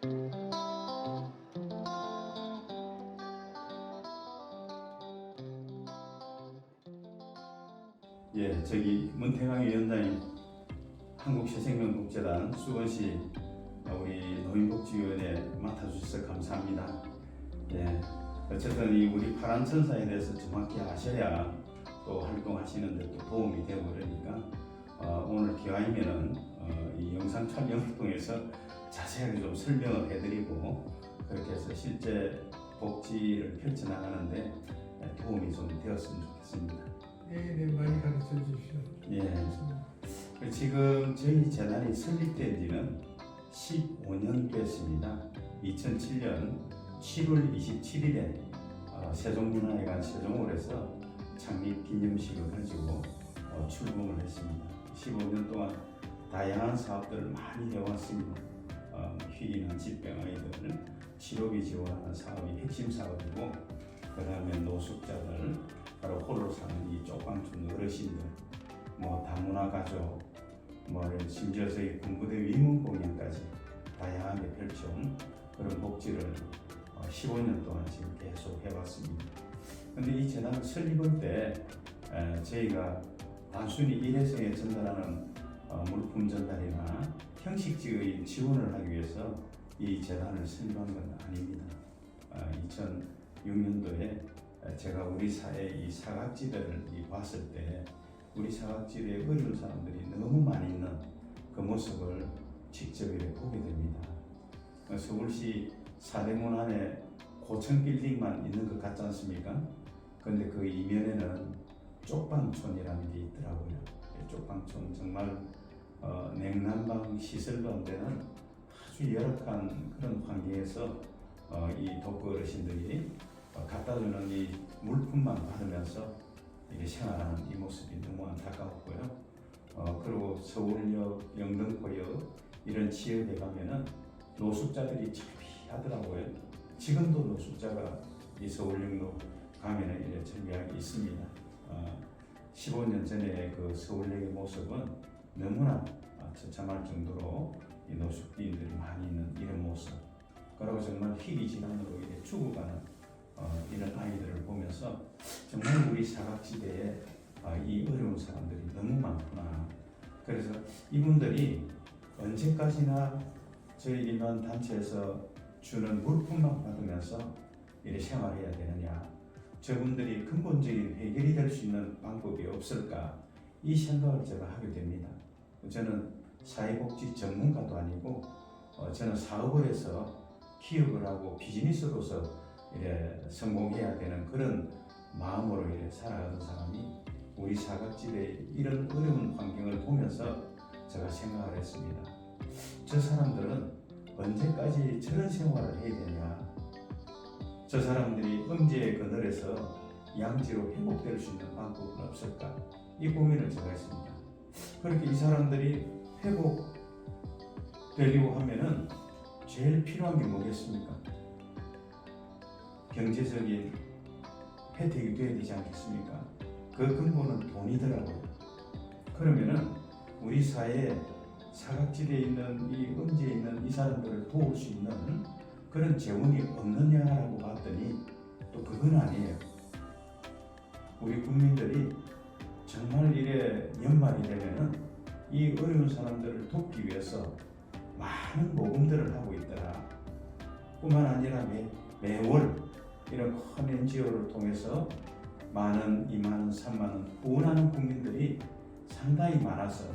예, 저기 문태강 위원장님, 한국새생명복지단 수원시 우리 노인복지위원회 맡아주셔서 감사합니다. 예, 어쨌든 이 우리 파란 천사에 대해서 정확히 아셔야 또 활동하시는 데 또 도움이 되고 그러니까 오늘 기왕이면은 이 영상 촬영을 통해서 자세하게 좀 설명을 해드리고 그렇게 해서 실제 복지를 펼쳐나가는데 도움이 좀 되었으면 좋겠습니다. 네, 많이 가르쳐 주십시오. 예. 지금 저희 재단이 설립된 지는 15년 됐습니다. 2007년 7월 27일에 세종문화회관 세종홀에서 창립 기념식을 가지고 출범을 했습니다. 15년 동안 다양한 사업들을 많이 해왔습니다. 희귀나 질병 아이들 치료비 지원하는 사업이 핵심 사업이고, 그 다음에 노숙자들, 바로 홀로 사는 이 쪽방촌 어르신들, 다문화 가족, 심지어 저희 군부대 위문 공연까지 다양하게 펼쳐온 그런 복지를 15년 동안 지금 계속 해왔습니다. 근데 이 재단을 설립할 때 저희가 단순히 일회성에 전달하는 물품 전달이나 형식적인 지원을 하기 위해서 이 재단을 설립한 건 아닙니다. 2006년도에 제가 우리 사회 이 사각지대를 봤을 때 우리 사각지대에 어려운 사람들이 너무 많이 있는 그 모습을 직접 보게 됩니다. 서울시 사대문 안에 고층 빌딩만 있는 것 같지 않습니까? 그런데 그 이면에는 쪽방촌이라는 게 있더라고요. 쪽방촌 정말 냉난방 시설도 안 되는 아주 열악한 그런 환경에서 이 독거 어르신들이 갖다주는 이 물품만 받으면서 이게 생활하는 이 모습이 너무 안타까웠고요. 그리고 서울역, 영등포역 이런 지역에 가면은 노숙자들이 즐비하더라고요. 지금도 노숙자가 이 서울역로 가면은 이래 즐비하게 있습니다. 15년 전에 그 서울역의 모습은 너무나 처참할 정도로 이 노숙인들이 많이 있는 이런 모습. 그리고 정말 희귀 질환으로 이래 죽어가는 이런 아이들을 보면서 정말 우리 사각지대에 이 어려운 사람들이 너무 많구나. 그래서 이분들이 언제까지나 저희 일반 단체에서 주는 물품만 받으면서 이렇게 생활해야 되느냐. 저분들이 근본적인 해결이 될 수 있는 방법이 없을까. 이 생각을 제가 하게 됩니다. 저는 사회복지 전문가도 아니고 저는 사업을 해서 기업을 하고 비즈니스로서 이래 성공해야 되는 그런 마음으로 이래 살아가는 사람이 우리 사각지대의 이런 어려운 환경을 보면서 제가 생각을 했습니다. 저 사람들은 언제까지 저런 생활을 해야 되냐. 저 사람들이 음지의 그늘에서 양지로 회복될 수 있는 방법은 없을까. 이 고민을 제가 했습니다. 그렇게 이 사람들이 회복되려고 하면은 제일 필요한 게 뭐겠습니까? 경제적인 혜택이 돼야 되지 않겠습니까? 그 근본은 돈이더라고요. 그러면은 우리 사회에 사각지대에 있는 이 음지에 있는 이 사람들을 도울 수 있는 그런 재원이 없느냐라고 봤더니 또 그건 아니에요. 우리 국민들이 정말 이래 연말이 되면은 이 어려운 사람들을 돕기 위해서 많은 모금들을 하고 있더라. 뿐만 아니라 매월 이런 큰 NGO를 통해서 만원, 2만원, 3만원 후원하는 국민들이 상당히 많아서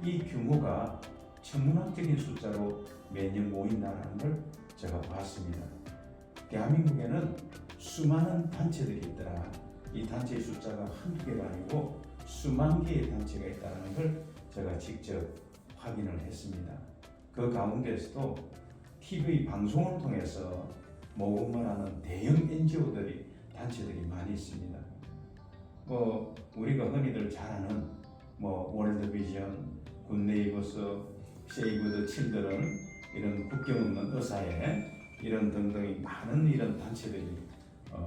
이 규모가 천문학적인 숫자로 매년 모인다는 걸 제가 봤습니다. 대한민국에는 수많은 단체들이 있더라. 이 단체의 숫자가 한두 개가 아니고 수만 개의 단체가 있다는 걸 제가 직접 확인을 했습니다. 그 가운데서도 TV 방송을 통해서 모금을 하는 대형 NGO들이 단체들이 많이 있습니다. 우리가 흔히들 잘 아는 월드비전, 굿네이버스, 세이브 더 칠드런 이런 국경 없는 의사회 이런 등등의 많은 이런 단체들이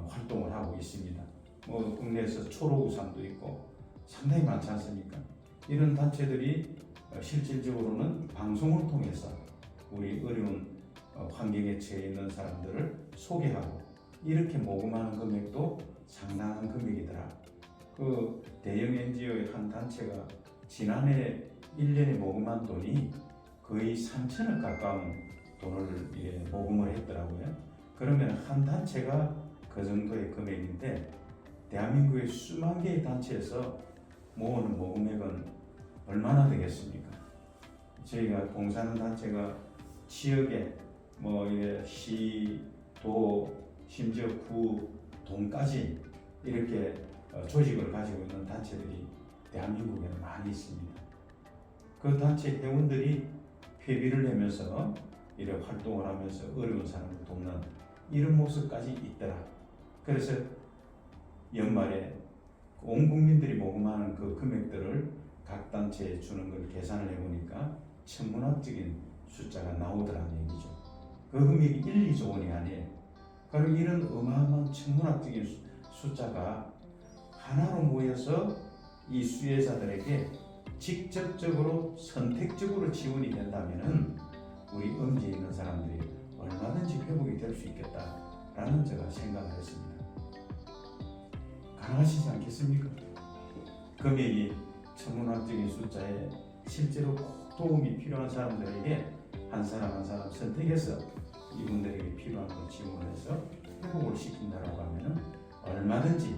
활동을 하고 있습니다. 국내에서 초록우산도 있고 상당히 많지 않습니까? 이런 단체들이 실질적으로는 방송을 통해서 우리 어려운 환경에 처해 있는 사람들을 소개하고 이렇게 모금하는 금액도 상당한 금액이더라. 그 대형 NGO의 한 단체가 지난해 1년에 모금한 돈이 거의 3천억 가까운 돈을 모금을 했더라고요. 그러면 한 단체가 그 정도의 금액인데 대한민국의 수만 개의 단체에서 모으는 모금액은 얼마나 되겠습니까? 저희가 봉사하는 단체가 지역에 시, 도, 심지어 구, 동까지 이렇게 조직을 가지고 있는 단체들이 대한민국에는 많이 있습니다. 그 단체 회원들이 회비를 내면서 이렇게 활동을 하면서 어려운 사람을 돕는 이런 모습까지 있더라. 그래서 연말에 온 국민들이 모금하는 그 금액들을 각 단체에 주는 걸 계산을 해보니까 천문학적인 숫자가 나오더라는 얘기죠. 그 금액이 1, 2조 원이 아니에요. 그리고 이런 어마어마한 천문학적인 숫자가 하나로 모여서 이 수혜자들에게 직접적으로 선택적으로 지원이 된다면은 우리 음지에 있는 사람들이 얼마든지 회복이 될 수 있겠다라는 제가 생각을 했습니다. 가능하시지 않겠습니까? 금액이 천문학적인 숫자에 실제로 꼭 도움이 필요한 사람들에게 한 사람 한 사람 선택해서 이분들에게 필요한 걸 지원해서 회복을 시킨다라고 하면은 얼마든지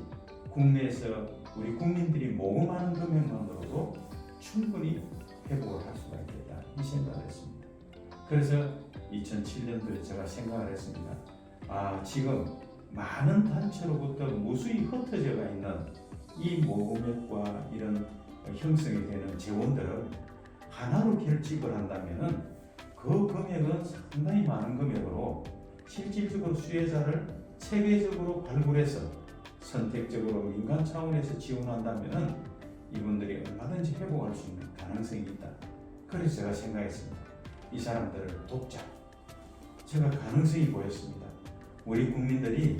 국내에서 우리 국민들이 모금하는 금액만으로도 충분히 회복을 할 수가 있겠다 이 생각을 했습니다. 그래서 2007년도에 제가 생각을 했습니다. 지금 많은 단체로부터 무수히 흩어져가 있는 이 모금액과 이런 형성이 되는 재원들을 하나로 결집을 한다면은 그 금액은 상당히 많은 금액으로 실질적으로 수혜자를 체계적으로 발굴해서 선택적으로 민간 차원에서 지원한다면은 이분들이 얼마든지 회복할 수 있는 가능성이 있다. 그래서 제가 생각했습니다. 이 사람들을 돕자. 제가 가능성이 보였습니다. 우리 국민들이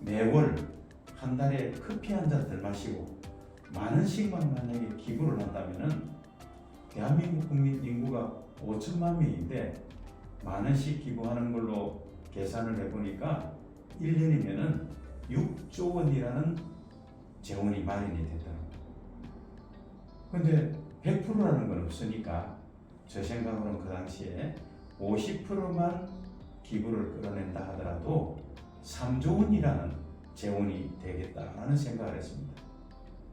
매월 한 달에 커피 한 잔 덜 마시고 만 원씩만 만약에 기부를 한다면은 대한민국 국민 인구가 5천만 명인데 만 원씩 기부하는 걸로 계산을 해보니까 1년이면은 6조 원이라는 재원이 마련이 되더라고요. 근데 100%라는 건 없으니까 저 생각으로는 그 당시에 50%만 기부를 끌어낸다 하더라도 3조 원이라는 재원이 되겠다라는 생각을 했습니다.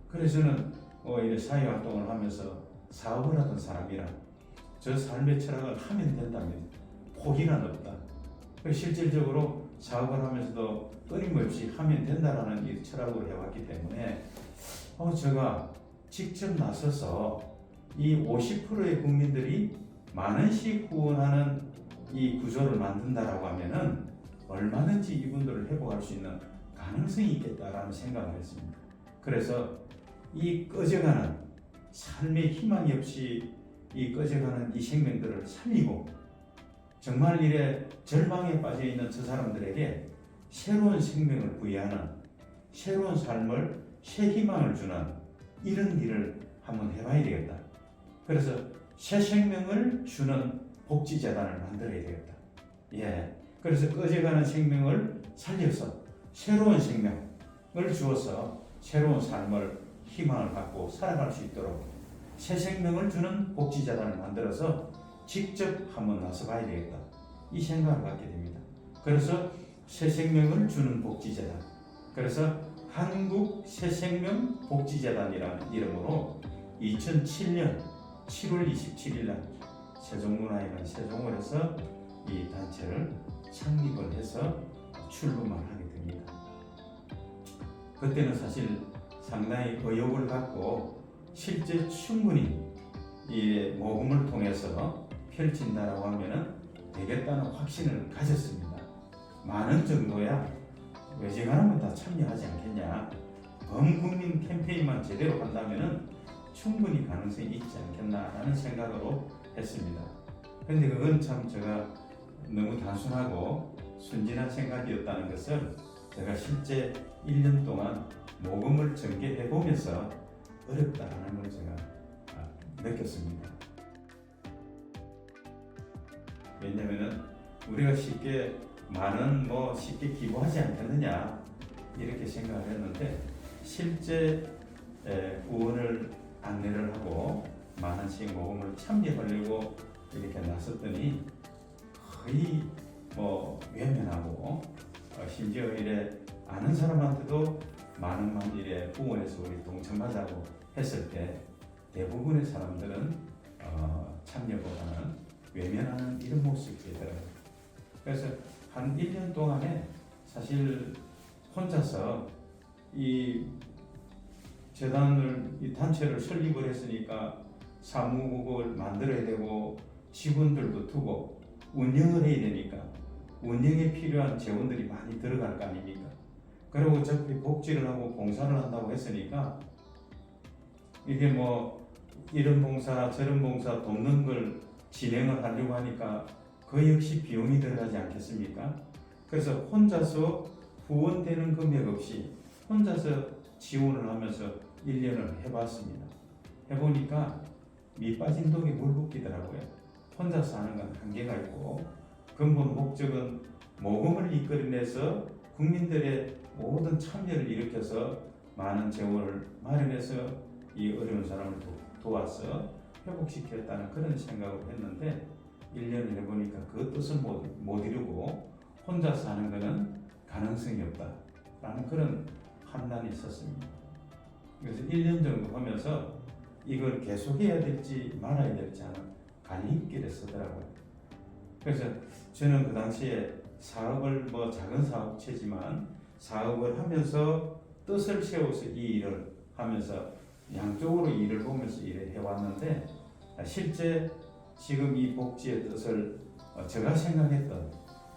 그래서 저는 이런 사회활동을 하면서 사업을 하던 사람이라 저 삶의 철학을 하면 된다면 포기는 없다. 실질적으로 사업을 하면서도 끊임없이 하면 된다라는 이 철학으로 해왔기 때문에 제가 직접 나서서 이 50%의 국민들이 만 원씩 후원하는 이 구조를 만든다라고 하면은 얼마든지 이분들을 회복할 수 있는 가능성이 있겠다라는 생각을 했습니다. 그래서 이 꺼져가는 삶의 희망이 없이 이 꺼져가는 이 생명들을 살리고 정말 이래 절망에 빠져 있는 저 사람들에게 새로운 생명을 부여하는 새로운 삶을 새 희망을 주는 이런 일을 한번 해봐야 되겠다. 그래서 새 생명을 주는 복지재단을 만들어야 되겠다. 그래서 꺼져가는 생명을 살려서 새로운 생명을 주어서 새로운 삶을 희망을 갖고 살아갈 수 있도록 새 생명을 주는 복지재단을 만들어서 직접 한번 나서봐야 되겠다. 이 생각을 갖게 됩니다. 그래서 새 생명을 주는 복지재단, 그래서 한국 새생명 복지재단이라는 이름으로 2007년 7월 27일 날 세종문화회관 세종홀에서 이 단체를 창립을 해서 출범을 하게 됩니다. 그때는 사실 상당히 의욕을 갖고 실제 충분히 이 모금을 통해서 펼친다라고 하면은 되겠다는 확신을 가졌습니다. 많은 정도야 외지가라면 다 참여하지 않겠냐. 범국민 캠페인만 제대로 한다면은 충분히 가능성이 있지 않겠나라는 생각으로 했습니다. 근데 그건 참 제가 너무 단순하고 순진한 생각이었다는 것을 제가 실제 1년 동안 모금을 전개해 보면서 어렵다는 걸 제가 느꼈습니다. 왜냐면은 우리가 쉽게 많은 쉽게 기부하지 않겠느냐 이렇게 생각을 했는데 실제 후원을 안내를 하고 많은씩 모금을 참여하려고 이렇게 나섰더니 거의 외면하고 심지어 이래 아는 사람한테도 많은 이래 후원해서 우리 동참하자고 했을 때 대부분의 사람들은 참여보다는 외면하는 이런 모습이더라고요. 그래서 한 1년 동안에 사실 혼자서 이 재단을 이 단체를 설립을 했으니까 사무국을 만들어야 되고 직원들도 두고 운영을 해야 되니까 운영에 필요한 재원들이 많이 들어갈 거 아닙니까? 그리고 어차피 복지를 하고 봉사를 한다고 했으니까 이게 이런 봉사 저런 봉사 돕는 걸 진행을 하려고 하니까 그 역시 비용이 들어가지 않겠습니까? 그래서 혼자서 후원되는 금액 없이 혼자서 지원을 하면서 1년을 해봤습니다. 해보니까 밑 빠진 독에 물 붓기더라고요. 혼자서 하는 건 한계가 있고 근본 목적은 모금을 이끌어내서 국민들의 모든 참여를 일으켜서 많은 재원을 마련해서 이 어려운 사람을 도와서 회복시켰다는 그런 생각을 했는데 1년을 해보니까 그 뜻을 못 이루고 혼자서 하는 것은 가능성이 없다라는 그런 판단이 있었습니다. 그래서 1년 정도 하면서 이걸 계속해야 될지 말아야 될지 하는 갈림길에 서더라고요. 그래서 저는 그 당시에 사업을 작은 사업체지만 사업을 하면서 뜻을 세워서 이 일을 하면서 양쪽으로 일을 보면서 일을 해왔는데 실제 지금 이 복지의 뜻을 제가 생각했던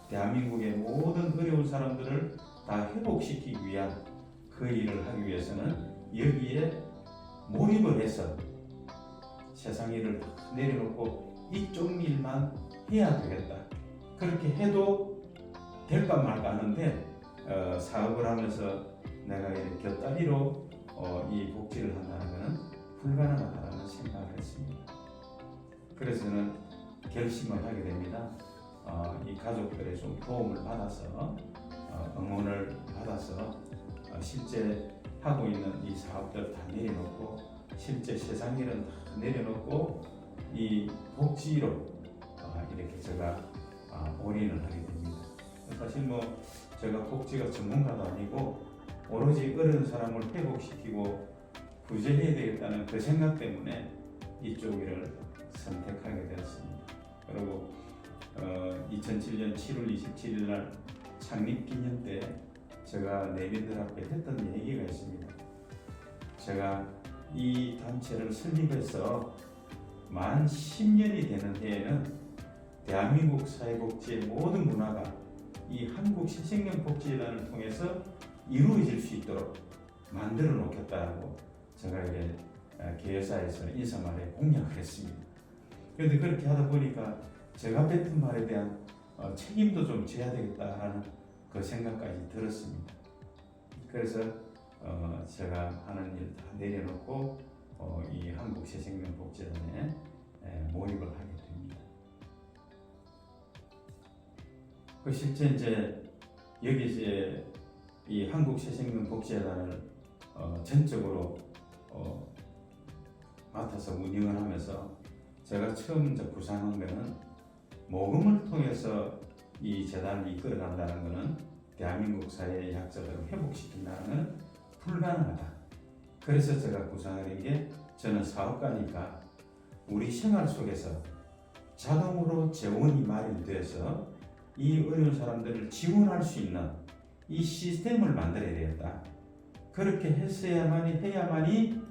대한민국의 모든 어려운 사람들을 다 회복시키기 위한 그 일을 하기 위해서는 여기에 몰입을 해서 세상 일을 다 내려놓고 이쪽 일만 해야 되겠다. 그렇게 해도 될까 말까 하는데 사업을 하면서 내가 이렇게 곁다리로 이 복지를 한다는 것은 불가능하다는 생각을 했습니다. 그래서 저는 결심을 하게 됩니다. 이 가족들의 좀 도움을 받아서 응원을 받아서 실제 하고 있는 이 사업들 다 내려놓고 실제 세상 일은 다 내려놓고 이 복지로 이렇게 제가 올인을 하게 됩니다. 사실 제가 복지가 전문가도 아니고 오로지 어려운 사람을 회복시키고 구제해야 되겠다는 그 생각 때문에 이쪽 일을 선택하게 되었습니다. 그리고 2007년 7월 27일 날 창립기념 때 제가 내빈들 앞에 했던 얘기가 있습니다. 제가 이 단체를 설립해서 만 10년이 되는 해에는 대한민국 사회복지의 모든 문화가 이 한국신생명복지재단을 통해서 이루어질 수 있도록 만들어 놓겠다고 제가 이제 개회사에서 인사말에 공약을 했습니다. 그런데 그렇게 하다 보니까 제가 뱉은 말에 대한 책임도 좀 져야 되겠다라는 그 생각까지 들었습니다. 그래서 제가 하는 일 다 내려놓고 이 한국신생명복지재단에 모입을 하게 됩니다. 그 실제 이제 여기 이제 이 한국신생명복지재단을 전적으로 맡아서 운영을 하면서 제가 처음 이제 구상한 것은 모금을 통해서 이 재단을 이끌어간다는 것은 대한민국 사회의 약자들을 회복시킨다는 것은 불가능하다. 그래서 제가 구상을 한 게 저는 사업가니까 우리 생활 속에서 자동으로 재원이 마련돼서 이 어려운 사람들을 지원할 수 있는 이 시스템을 만들어야 되겠다. 그렇게 해야만이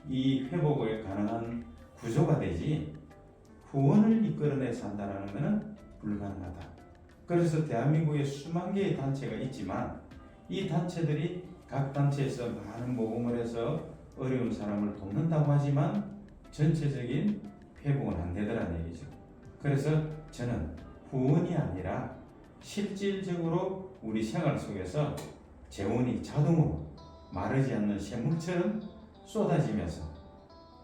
이 회복에 가능한 구조가 되지 후원을 이끌어내서 한다는 것은 불가능하다. 그래서 대한민국에 수만 개의 단체가 있지만 이 단체들이 각 단체에서 많은 모금을 해서 어려운 사람을 돕는다고 하지만 전체적인 회복은 안 되더라는 얘기죠. 그래서 저는 후원이 아니라 실질적으로 우리 생활 속에서 재원이 자동으로 마르지 않는 샘물처럼 쏟아지면서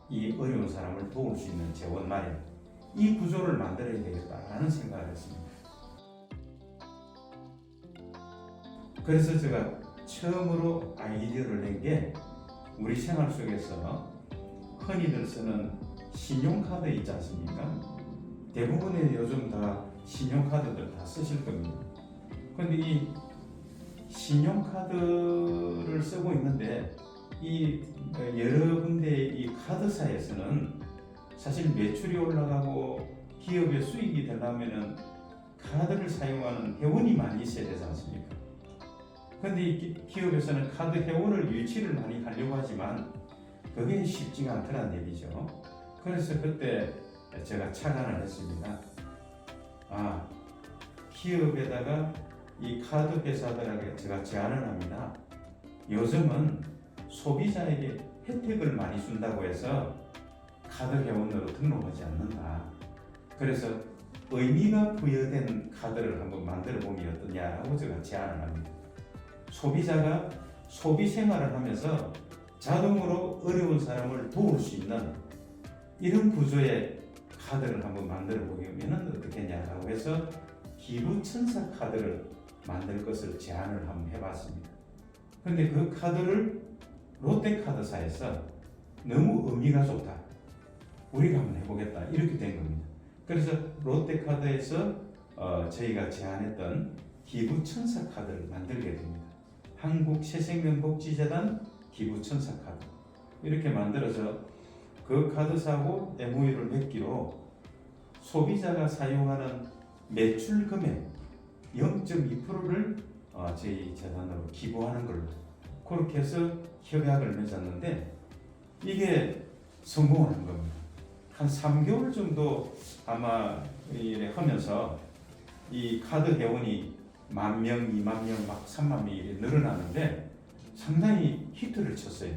이 어려운 사람을 도울 수 있는 재원 마련, 이 구조를 만들어야 되겠다라는 생각을 했습니다. 그래서 제가 처음으로 아이디어를 낸 게 우리 생활 속에서 흔히들 쓰는 신용카드 있지 않습니까? 대부분의 요즘 다 신용카드들 다 쓰실 겁니다. 근데 이 신용카드를 쓰고 있는데 이 여러 군데의 이 카드사에서는 사실 매출이 올라가고 기업의 수익이 되려면은 카드를 사용하는 회원이 많이 있어야 되지 않습니까? 근데 이 기업에서는 카드 회원을 유치를 많이 하려고 하지만 그게 쉽지가 않더란 얘기죠. 그래서 그때 제가 착안을 했습니다. 기업에다가 이 카드 회사들에게 제가 제안을 합니다. 요즘은 소비자에게 혜택을 많이 준다고 해서 카드 회원으로 등록하지 않는다. 그래서 의미가 부여된 카드를 한번 만들어 보면 어떠냐라고 제가 제안을 합니다. 소비자가 소비 생활을 하면서 자동으로 어려운 사람을 도울 수 있는 이런 구조의 카드를 한번 만들어 보면 어떻겠냐라고 해서 기부천사 카드를 만들 것을 제안을 한번 해봤습니다. 근데 그 카드를 롯데카드사에서 너무 의미가 좋다. 우리가 한번 해보겠다. 이렇게 된 겁니다. 그래서 롯데카드에서 저희가 제안했던 기부천사 카드를 만들게 됩니다. 한국새생명복지재단 기부천사 카드 이렇게 만들어서 그 카드사하고 MOU를 맺기로 소비자가 사용하는 매출 금액 0.2%를 저희 재단으로 기부하는 걸로 그렇게 해서 협약을 맺었는데 이게 성공한 겁니다. 한 3개월 정도 아마 이래 하면서 이 카드 회원이 10,000명, 20,000명, 막 30,000명이 늘어나는데 상당히 히트를 쳤어요.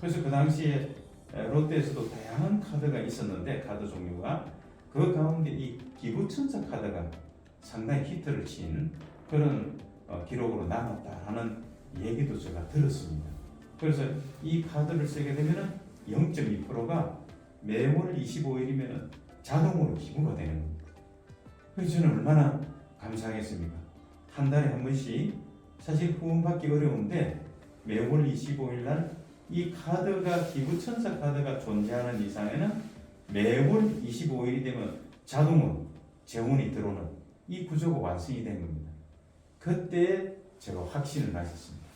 그래서 그 당시에 롯데에서도 다양한 카드가 있었는데 카드 종류가 그 가운데 이 기부천사 카드가 상당히 히트를 친 그런 기록으로 남았다라는 얘기도 제가 들었습니다. 그래서 이 카드를 쓰게 되면 0.2%가 매월 25일이면 자동으로 기부가 되는 겁니다. 그래서 저는 얼마나 감사하겠습니까? 한 달에 한 번씩 사실 후원받기 어려운데 매월 25일 날 이 카드가 기부천사 카드가 존재하는 이상에는 매월 25일이 되면 자동으로 재원이 들어오는 이 구조가 완성이 된 겁니다. 그때 제가 확신을 가졌습니다.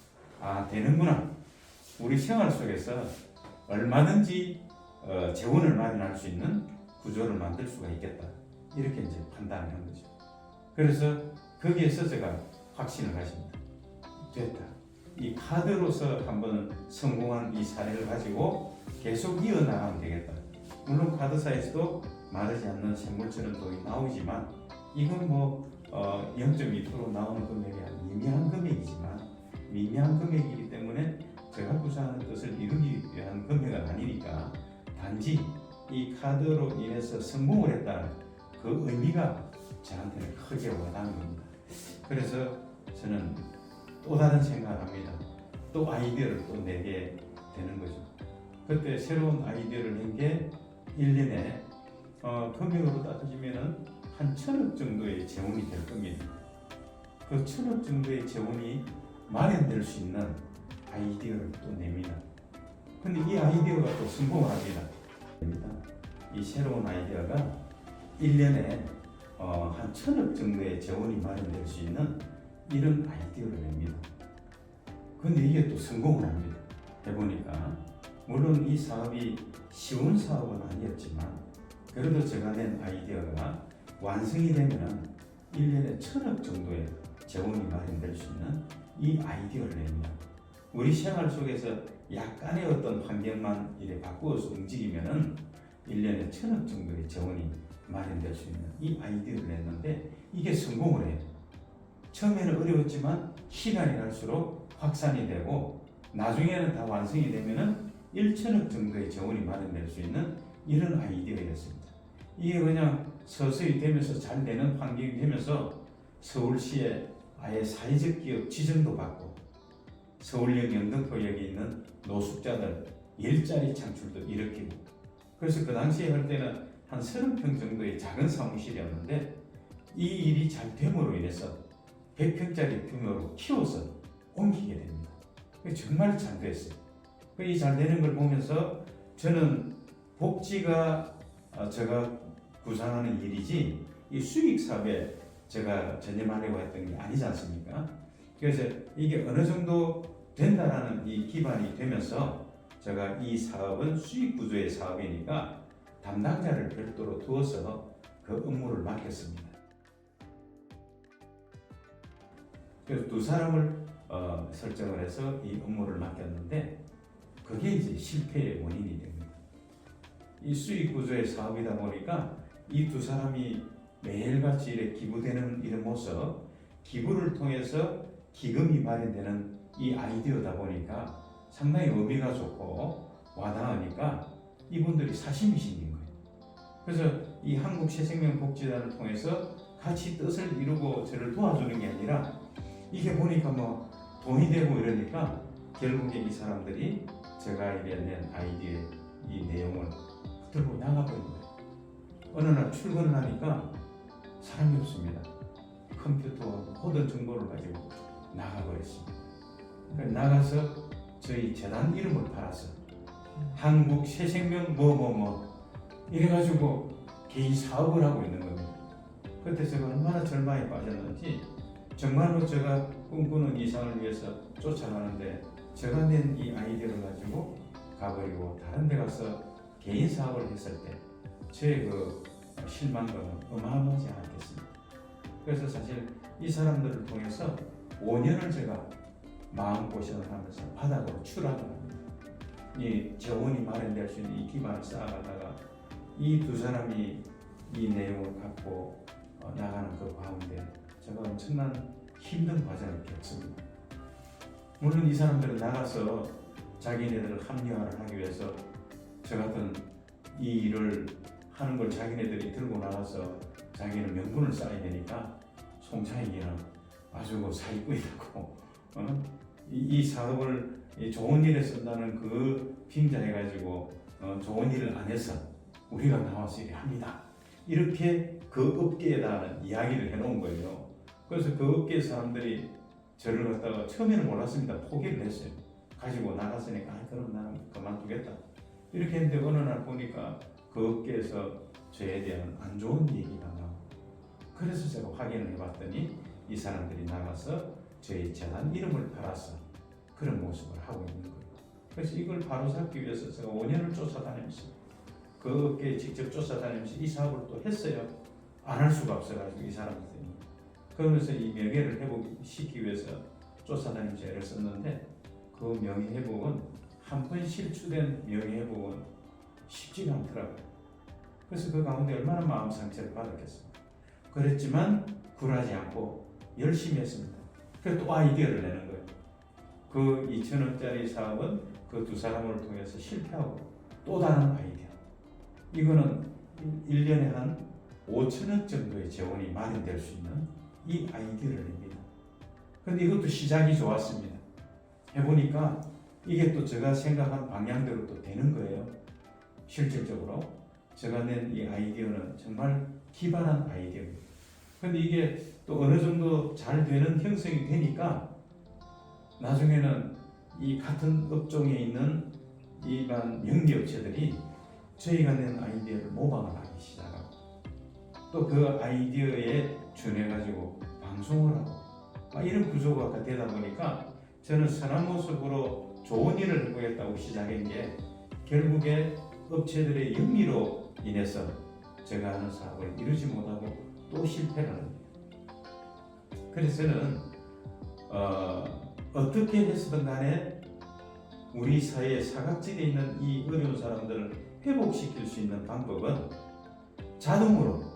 되는구나. 우리 생활 속에서 얼마든지 재원을 마련할 수 있는 구조를 만들 수가 있겠다. 이렇게 이제 판단을 한 거죠. 그래서 거기에서 제가 확신을 가집니다. 됐다. 이 카드로서 한번 성공한 이 사례를 가지고 계속 이어나가면 되겠다. 물론 카드사에서도 마르지 않는 샘물처럼 돈이 나오지만 이건 0.2% 나오는 금액이 미미한 금액이지만 미미한 금액이기 때문에 제가 구상하는 뜻을 이루기 위한 금액은 아니니까 단지 이 카드로 인해서 성공을 했다는 그 의미가 저한테는 크게 와닿는 겁니다. 그래서 저는 또 다른 생각을 합니다. 또 아이디어를 또 내게 되는 거죠. 그때 새로운 아이디어를 낸 게 1년에 금액으로 따지면은 한 1,000억 정도의 재원이 될 겁니다. 그 1,000억 정도의 재원이 마련될 수 있는 아이디어를 또 냅니다. 근데 이 아이디어가 또 성공을 합니다. 이 새로운 아이디어가 1년에 한 1,000억 정도의 재원이 마련될 수 있는 이런 아이디어를 냅니다. 근데 이게 또 성공을 합니다. 해보니까 물론 이 사업이 쉬운 사업은 아니었지만 그래도 제가 낸 아이디어가 완성이 되면 1년에 1,000억 정도의 재원이 마련될 수 있는 이 아이디어를 냅니다. 우리 생활 속에서 약간의 어떤 환경만 이래 바꾸어서 움직이면은 1년에 1,000억 정도의 재원이 마련될 수 있는 이 아이디어를 냈는데 이게 성공을 해요. 처음에는 어려웠지만 시간이 갈수록 확산이 되고 나중에는 다 완성이 되면은 1,000억 정도의 재원이 마련될 수 있는 이런 아이디어였습니다. 이게 그냥 서서히 되면서 잘 되는 환경이 되면서 서울시에 아예 사회적 기업 지정도 받고 서울역 영등포역에 있는 노숙자들 일자리 창출도 일으키고 그래서 그 당시에 할 때는 한 30평 정도의 작은 사무실이었는데 이 일이 잘 됨으로 인해서 100평짜리 규모로 키워서 옮기게 됩니다. 정말 잘 됐어요. 이 잘 되는 걸 보면서 저는 복지가 제가 구상하는 일이지 이 수익 사업에 제가 전념하려고 했던 게 아니지 않습니까? 그래서 이게 어느 정도 된다라는 이 기반이 되면서 제가 이 사업은 수익 구조의 사업이니까 담당자를 별도로 두어서 그 업무를 맡겼습니다. 그래서 두 사람을 설정을 해서 이 업무를 맡겼는데 그게 이제 실패의 원인이 됩니다. 이 수익 구조의 사업이다 보니까 이 두 사람이 매일같이 이렇게 기부되는 이런 모습, 기부를 통해서 기금이 마련되는 이 아이디어다 보니까 상당히 의미가 좋고 와닿으니까 이분들이 사심이 생긴 거예요. 그래서 이 한국새생명복지단을 통해서 같이 뜻을 이루고 저를 도와주는 게 아니라 이게 보니까 뭐 돈이 되고 이러니까 결국에 이 사람들이 제가 낸 아이디어 이 내용을 들고 나가버린 거예요. 어느 날 출근을 하니까 사람이 없습니다. 컴퓨터와 모든 정보를 가지고 나가버렸습니다. 그러니까 나가서 저희 재단 이름을 팔아서 한국 새생명 이래가지고 개인 사업을 하고 있는 겁니다. 그때 제가 얼마나 절망에 빠졌는지 정말로 제가 꿈꾸는 이상을 위해서 쫓아가는데 제가 낸 이 아이디어를 가지고 가버리고 다른 데 가서 개인 사업을 했을 때 제 그 실망감은 어마어마하지 않겠습니다. 그래서 사실 이 사람들을 통해서 5년을 제가 마음고생을 하면서 바닥으로 추락을 합니다. 이 재원이 마련될 수 있는 이 기반을 쌓아가다가 이 두 사람이 이 내용을 갖고 나가는 그 가운데 제가 엄청난 힘든 과정을 겪습니다. 물론 이 사람들은 나가서 자기네들을 합리화를 하기 위해서 저 같은 이 일을 하는 걸 자기네들이 들고 나가서 자기는 명분을 쌓아야 되니까 송창익이는 아주 그 사기꾼이라고 이 사업을 좋은 일에 쓴다는 그 빙자해가지고 좋은 일을 안 해서 우리가 나와서 일을 합니다. 이렇게 그 업계에다는 이야기를 해놓은 거예요. 그래서 그 업계 사람들이 저를 갖다가 처음에는 몰랐습니다. 포기를 했어요. 가지고 나갔으니까 그럼 나는 그만두겠다. 이렇게 했는데 어느 날 보니까 그 업계에서 저에 대한 안 좋은 얘기가 나오고 그래서 제가 확인을 해봤더니 이 사람들이 나가서 저희 재단 이름을 팔아서 그런 모습을 하고 있는 거예요. 그래서 이걸 바로잡기 위해서 제가 5년을 쫓아다니면서 그 업계에 직접 쫓아다니면서 이 사업을 또 했어요. 안 할 수가 없어가지고 이 사람들 때문에. 그러면서 이 명예를 회복시키기 위해서 쫓아다니면서 애를 썼는데 그 명예회복은 한 번 실추된 명예회복은 쉽지가 않더라고요. 그래서 그 가운데 얼마나 마음 상처를 받았겠습니까. 그랬지만 굴하지 않고 열심히 했습니다. 그래서 또 아이디어를 내는 거예요. 그 2,000원짜리 사업은 그 두 사람을 통해서 실패하고 또 다른 아이디어. 이거는 1년에 한 5,000원 정도의 재원이 마련될 수 있는 이 아이디어를 냅니다. 그런데 이것도 시작이 좋았습니다. 해보니까 이게 또 제가 생각한 방향대로 또 되는 거예요. 실질적으로 제가 낸 이 아이디어는 정말 기발한 아이디어입니다. 그런데 이게 또 어느 정도 잘 되는 형성이 되니까 나중에는 이 같은 업종에 있는 일반 영리업체들이 저희가 낸 아이디어를 모방을 하기 시작하고 또 그 아이디어에 준해가지고 방송을 하고 이런 구조가 되다 보니까 저는 선한 모습으로 좋은 일을 해보겠다고 시작한 게 결국에 업체들의 영리로 인해서 제가 하는 사업을 이루지 못하고 또 실패를 합니다. 그래서 저는 어떻게 했든 간에 우리 사회에 사각지대에 있는 이 어려운 사람들을 회복시킬 수 있는 방법은 자동으로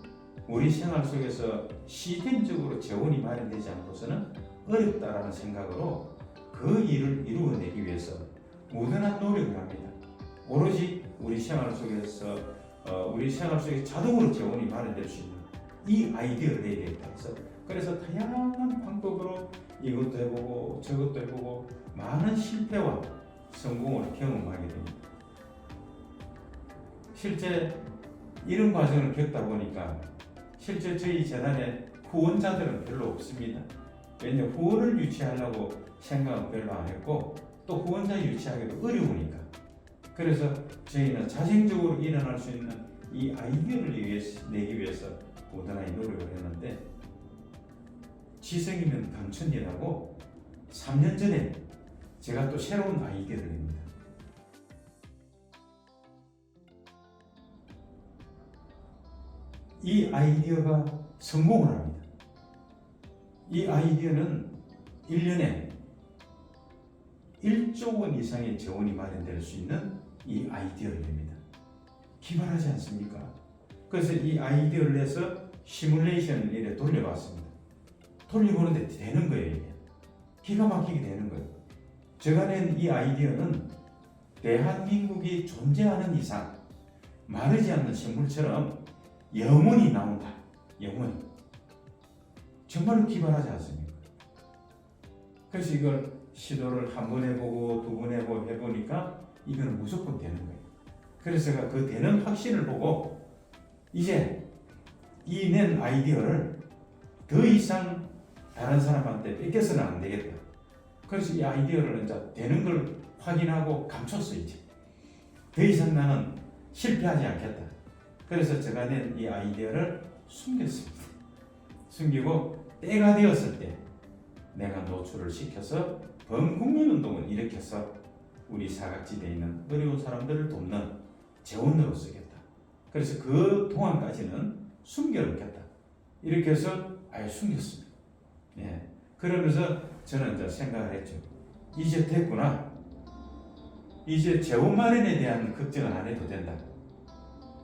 우리 생활 속에서 시스템적으로 재원이 마련되지 않고서는 어렵다라는 생각으로 그 일을 이루어내기 위해서 무던한 노력을 합니다. 오로지 우리 생활 속에서 우리 생활 속에 자동으로 재원이 마련될 수 있는 이 아이디어를 내야 되겠다 해서 그래서 다양한 방법으로 이것도 해보고 저것도 해보고 많은 실패와 성공을 경험하게 됩니다. 실제 이런 과정을 겪다 보니까 실제 저희 재단에 후원자들은 별로 없습니다. 왜냐하면 후원을 유치하려고 생각은 별로 안 했고 또 후원자 유치하기도 어려우니까 그래서 저희는 자생적으로 일어날 수 있는 이 아이디어를 내기 위해서 고단하게 노력을 했는데 지성이면 감천이라고 3년 전에 제가 또 새로운 아이디어를 냅니다. 이 아이디어가 성공을 합니다. 이 아이디어는 1년에 1조 원 이상의 재원이 마련될 수 있는 이 아이디어를 냅니다. 기발하지 않습니까? 그래서 이 아이디어를 내서 시뮬레이션을 이래 돌려봤습니다. 돌려보는데 되는 거예요. 이게. 기가 막히게 되는 거예요. 제가 낸 이 아이디어는 대한민국이 존재하는 이상 마르지 않는 식물처럼 영원히 나온다. 영원히. 정말로 기발하지 않습니까? 그래서 이걸 시도를 한 번 해보고 두 번 해보니까 이거는 무조건 되는 거예요. 그래서 제가 그 되는 확신을 보고 이제 이 낸 아이디어를 더 이상 다른 사람한테 뺏겨서는 안 되겠다. 그래서 이 아이디어를 이제 되는 걸 확인하고 감췄어 이제. 더 이상 나는 실패하지 않겠다. 그래서 제가 낸 이 아이디어를 숨겼습니다. 숨기고 때가 되었을 때 내가 노출을 시켜서 범국민운동을 일으켜서 우리 사각지대에 있는 어려운 사람들을 돕는 재원으로 쓰겠다. 그래서 그 동안까지는 숨겨놓겠다. 이렇게 해서 아예 숨겼습니다. 예. 그러면서 저는 이제 생각을 했죠. 이제 됐구나. 이제 재원 마련에 대한 걱정은 안 해도 된다.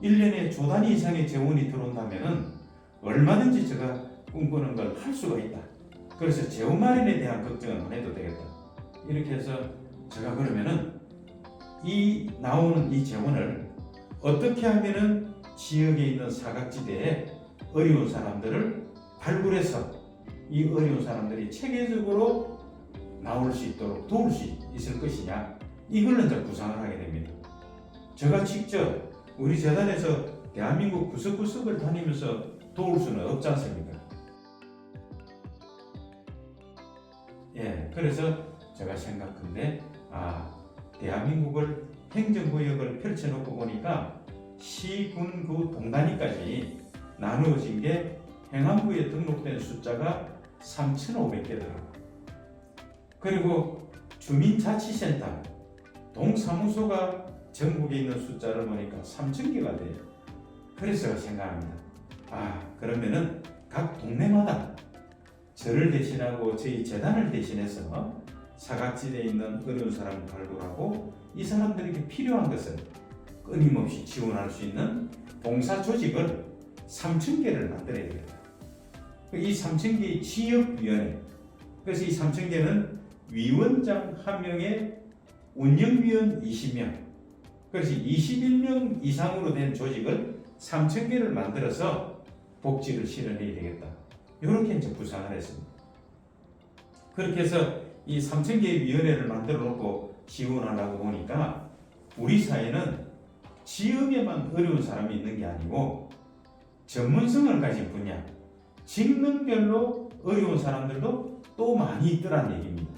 1년에 조 단위 이상의 재원이 들어온다면 얼마든지 제가 꿈꾸는 걸 할 수가 있다. 그래서 재원 마련에 대한 걱정은 안 해도 되겠다. 이렇게 해서 제가 그러면은 이 나오는 이 재원을 어떻게 하면은 지역에 있는 사각지대에 어려운 사람들을 발굴해서 이 어려운 사람들이 체계적으로 나올 수 있도록 도울 수 있을 것이냐, 이걸 이제 구상을 하게 됩니다. 제가 직접 우리 재단에서 대한민국 구석구석을 다니면서 도울 수는 없지 않습니까? 예, 그래서 제가 생각한데 대한민국을 행정구역을 펼쳐놓고 보니까 시, 군, 구, 동단위까지 나누어진 게 행안부에 등록된 숫자가 3,500개더라고요. 그리고 주민자치센터, 동사무소가 전국에 있는 숫자를 보니까 3,000개가 돼요. 그래서 제가 생각합니다. 그러면은 각 동네마다 저를 대신하고 저희 재단을 대신해서 사각지대에 있는 어려운 사람을 발굴하고 이 사람들에게 필요한 것을 끊임없이 지원할 수 있는 봉사 조직을 3,000개를 만들어야 되겠다. 이 3,000개의 지역위원회, 그래서 이 3,000개는 위원장 1명에 운영위원 20명, 그래서 21명 이상으로 된 조직을 3,000개를 만들어서 복지를 실현해야 되겠다. 이렇게 이제 구상을 했습니다. 그렇게 해서 이 3,000개의 위원회를 만들어 놓고 지원하려고 보니까 우리 사회는 지역에만 어려운 사람이 있는 게 아니고 전문성을 가진 분야, 직능별로 어려운 사람들도 또 많이 있더란 얘기입니다.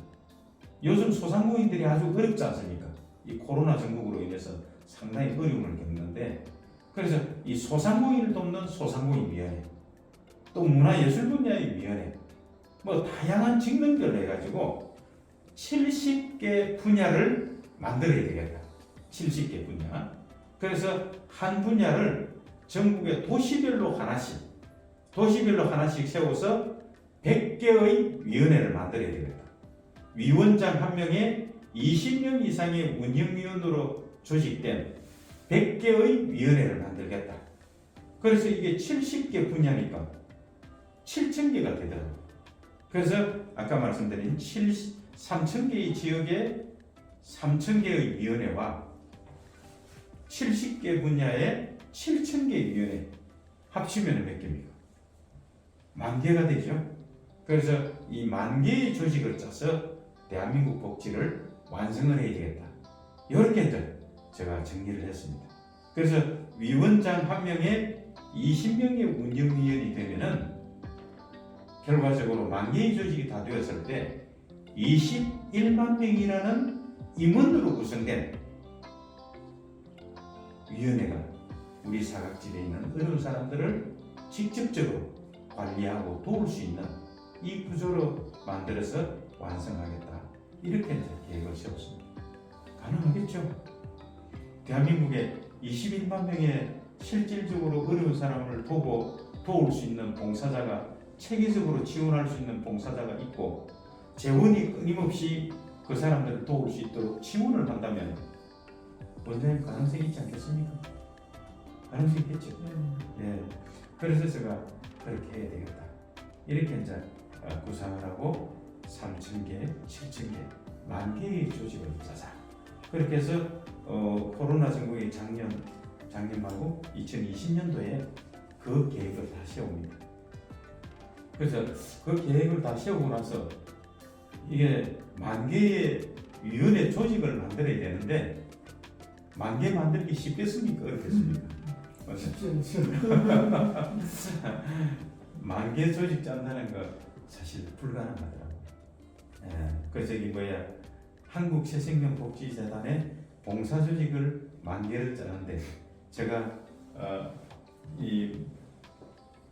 요즘 소상공인들이 아주 어렵지 않습니까? 이 코로나 전국으로 인해서 상당히 어려움을 겪는데, 그래서 이 소상공인을 돕는 소상공인위원회, 또 문화예술 분야의 위원회, 뭐 다양한 직능별로 해가지고 70개 분야를 만들어야 되겠다. 70개 분야. 그래서 한 분야를 전국의 도시별로 하나씩 세워서 100개의 위원회를 만들어야 되겠다. 위원장 1명에 20명 이상의 운영위원으로 조직된 100개의 위원회를 만들겠다. 그래서 이게 70개 분야니까 7,000개가 되더라고요. 그래서 아까 말씀드린 3,000개의 지역에 3,000개의 위원회와 70개 분야에 7,000개의 위원회 합치면 몇 개입니까? 10,000개가 되죠. 그래서 이 10,000개의 조직을 짜서 대한민국 복지를 완성을 해야 되겠다. 이렇게 제가 정리를 했습니다. 그래서 위원장 1명에 20명의 운영위원이 되면은 결과적으로 10,000개의 조직이 다 되었을 때 21만 명이라는 임원으로 구성된 위원회가 우리 사각지대에 있는 어려운 사람들을 직접적으로 관리하고 도울 수 있는 이 구조로 만들어서 완성하겠다. 이렇게 이제 계획을 세웠습니다. 가능하겠죠? 대한민국에 21만 명의 실질적으로 어려운 사람을 보고 도울 수 있는 봉사자가 체계적으로 지원할 수 있는 봉사자가 있고 재원이 끊임없이 그 사람들을 도울 수 있도록 지원을 한다면 원장님 가능성이 있지 않겠습니까? 가능성이 있겠죠. 예. 그래서 제가 그렇게 해야 되겠다. 이렇게 이제 구상을 하고 3,000개, 7,000개, 10,000개의 조직을 짜자. 그렇게 해서 코로나 전국의 작년 말고 2020년도에 그 계획을 다 세웁니다. 그래서 그 계획을 다 세우고 나서 이게 10,000개의 위원회 조직을 만들어야 되는데 10,000개 만들기 쉽겠습니까? 어렵겠습니까? 쉽지 않죠. 10,000개 조직 짠다는 거 사실 불가능하더라고요. 그래서 저기 한국새생명복지재단의 봉사조직을 10,000개를 짜는데 제가 이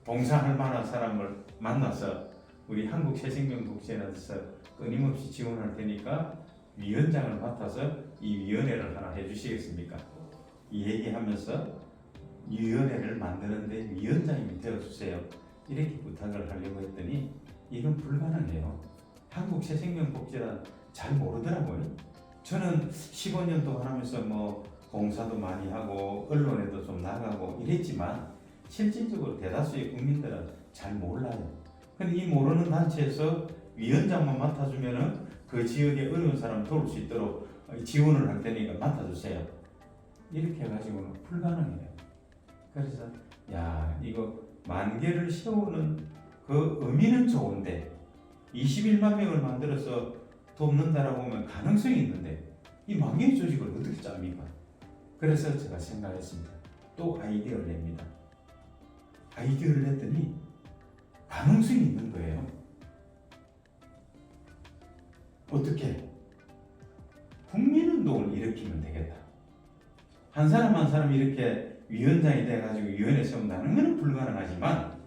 봉사할 만한 사람을 만나서 우리 한국새생명복지재단에서 끊임없이 지원할 테니까 위원장을 맡아서 이 위원회를 하나 해주시겠습니까? 이 얘기하면서 위원회를 만드는데 위원장이 되어주세요. 이렇게 부탁을 하려고 했더니 이건 불가능해요. 한국새생명복지재단 잘 모르더라고요. 저는 15년 동안 하면서 봉사도 많이 하고 언론에도 좀 나가고 이랬지만 실질적으로 대다수의 국민들은 잘 몰라요. 근데 이 모르는 단체에서 위원장만 맡아주면은 그 지역의 어려운 사람 도울 수 있도록 지원을 할 테니까 맡아주세요. 이렇게 해가지고는 불가능해요. 그래서 이거 10,000개를 세우는 그 의미는 좋은데 21만 명을 만들어서 돕는다라고 하면 가능성이 있는데 이 10,000개의 조직을 어떻게 짭니까? 그래서 제가 생각했습니다. 또 아이디어를 냅니다. 아이디어를 냈더니 가능성이 있는 거예요. 어떻게? 국민운동을 일으키면 되겠다. 한 사람 한 사람이 이렇게 위원장이 돼가지고 위원회 세운다는 것은 불가능하지만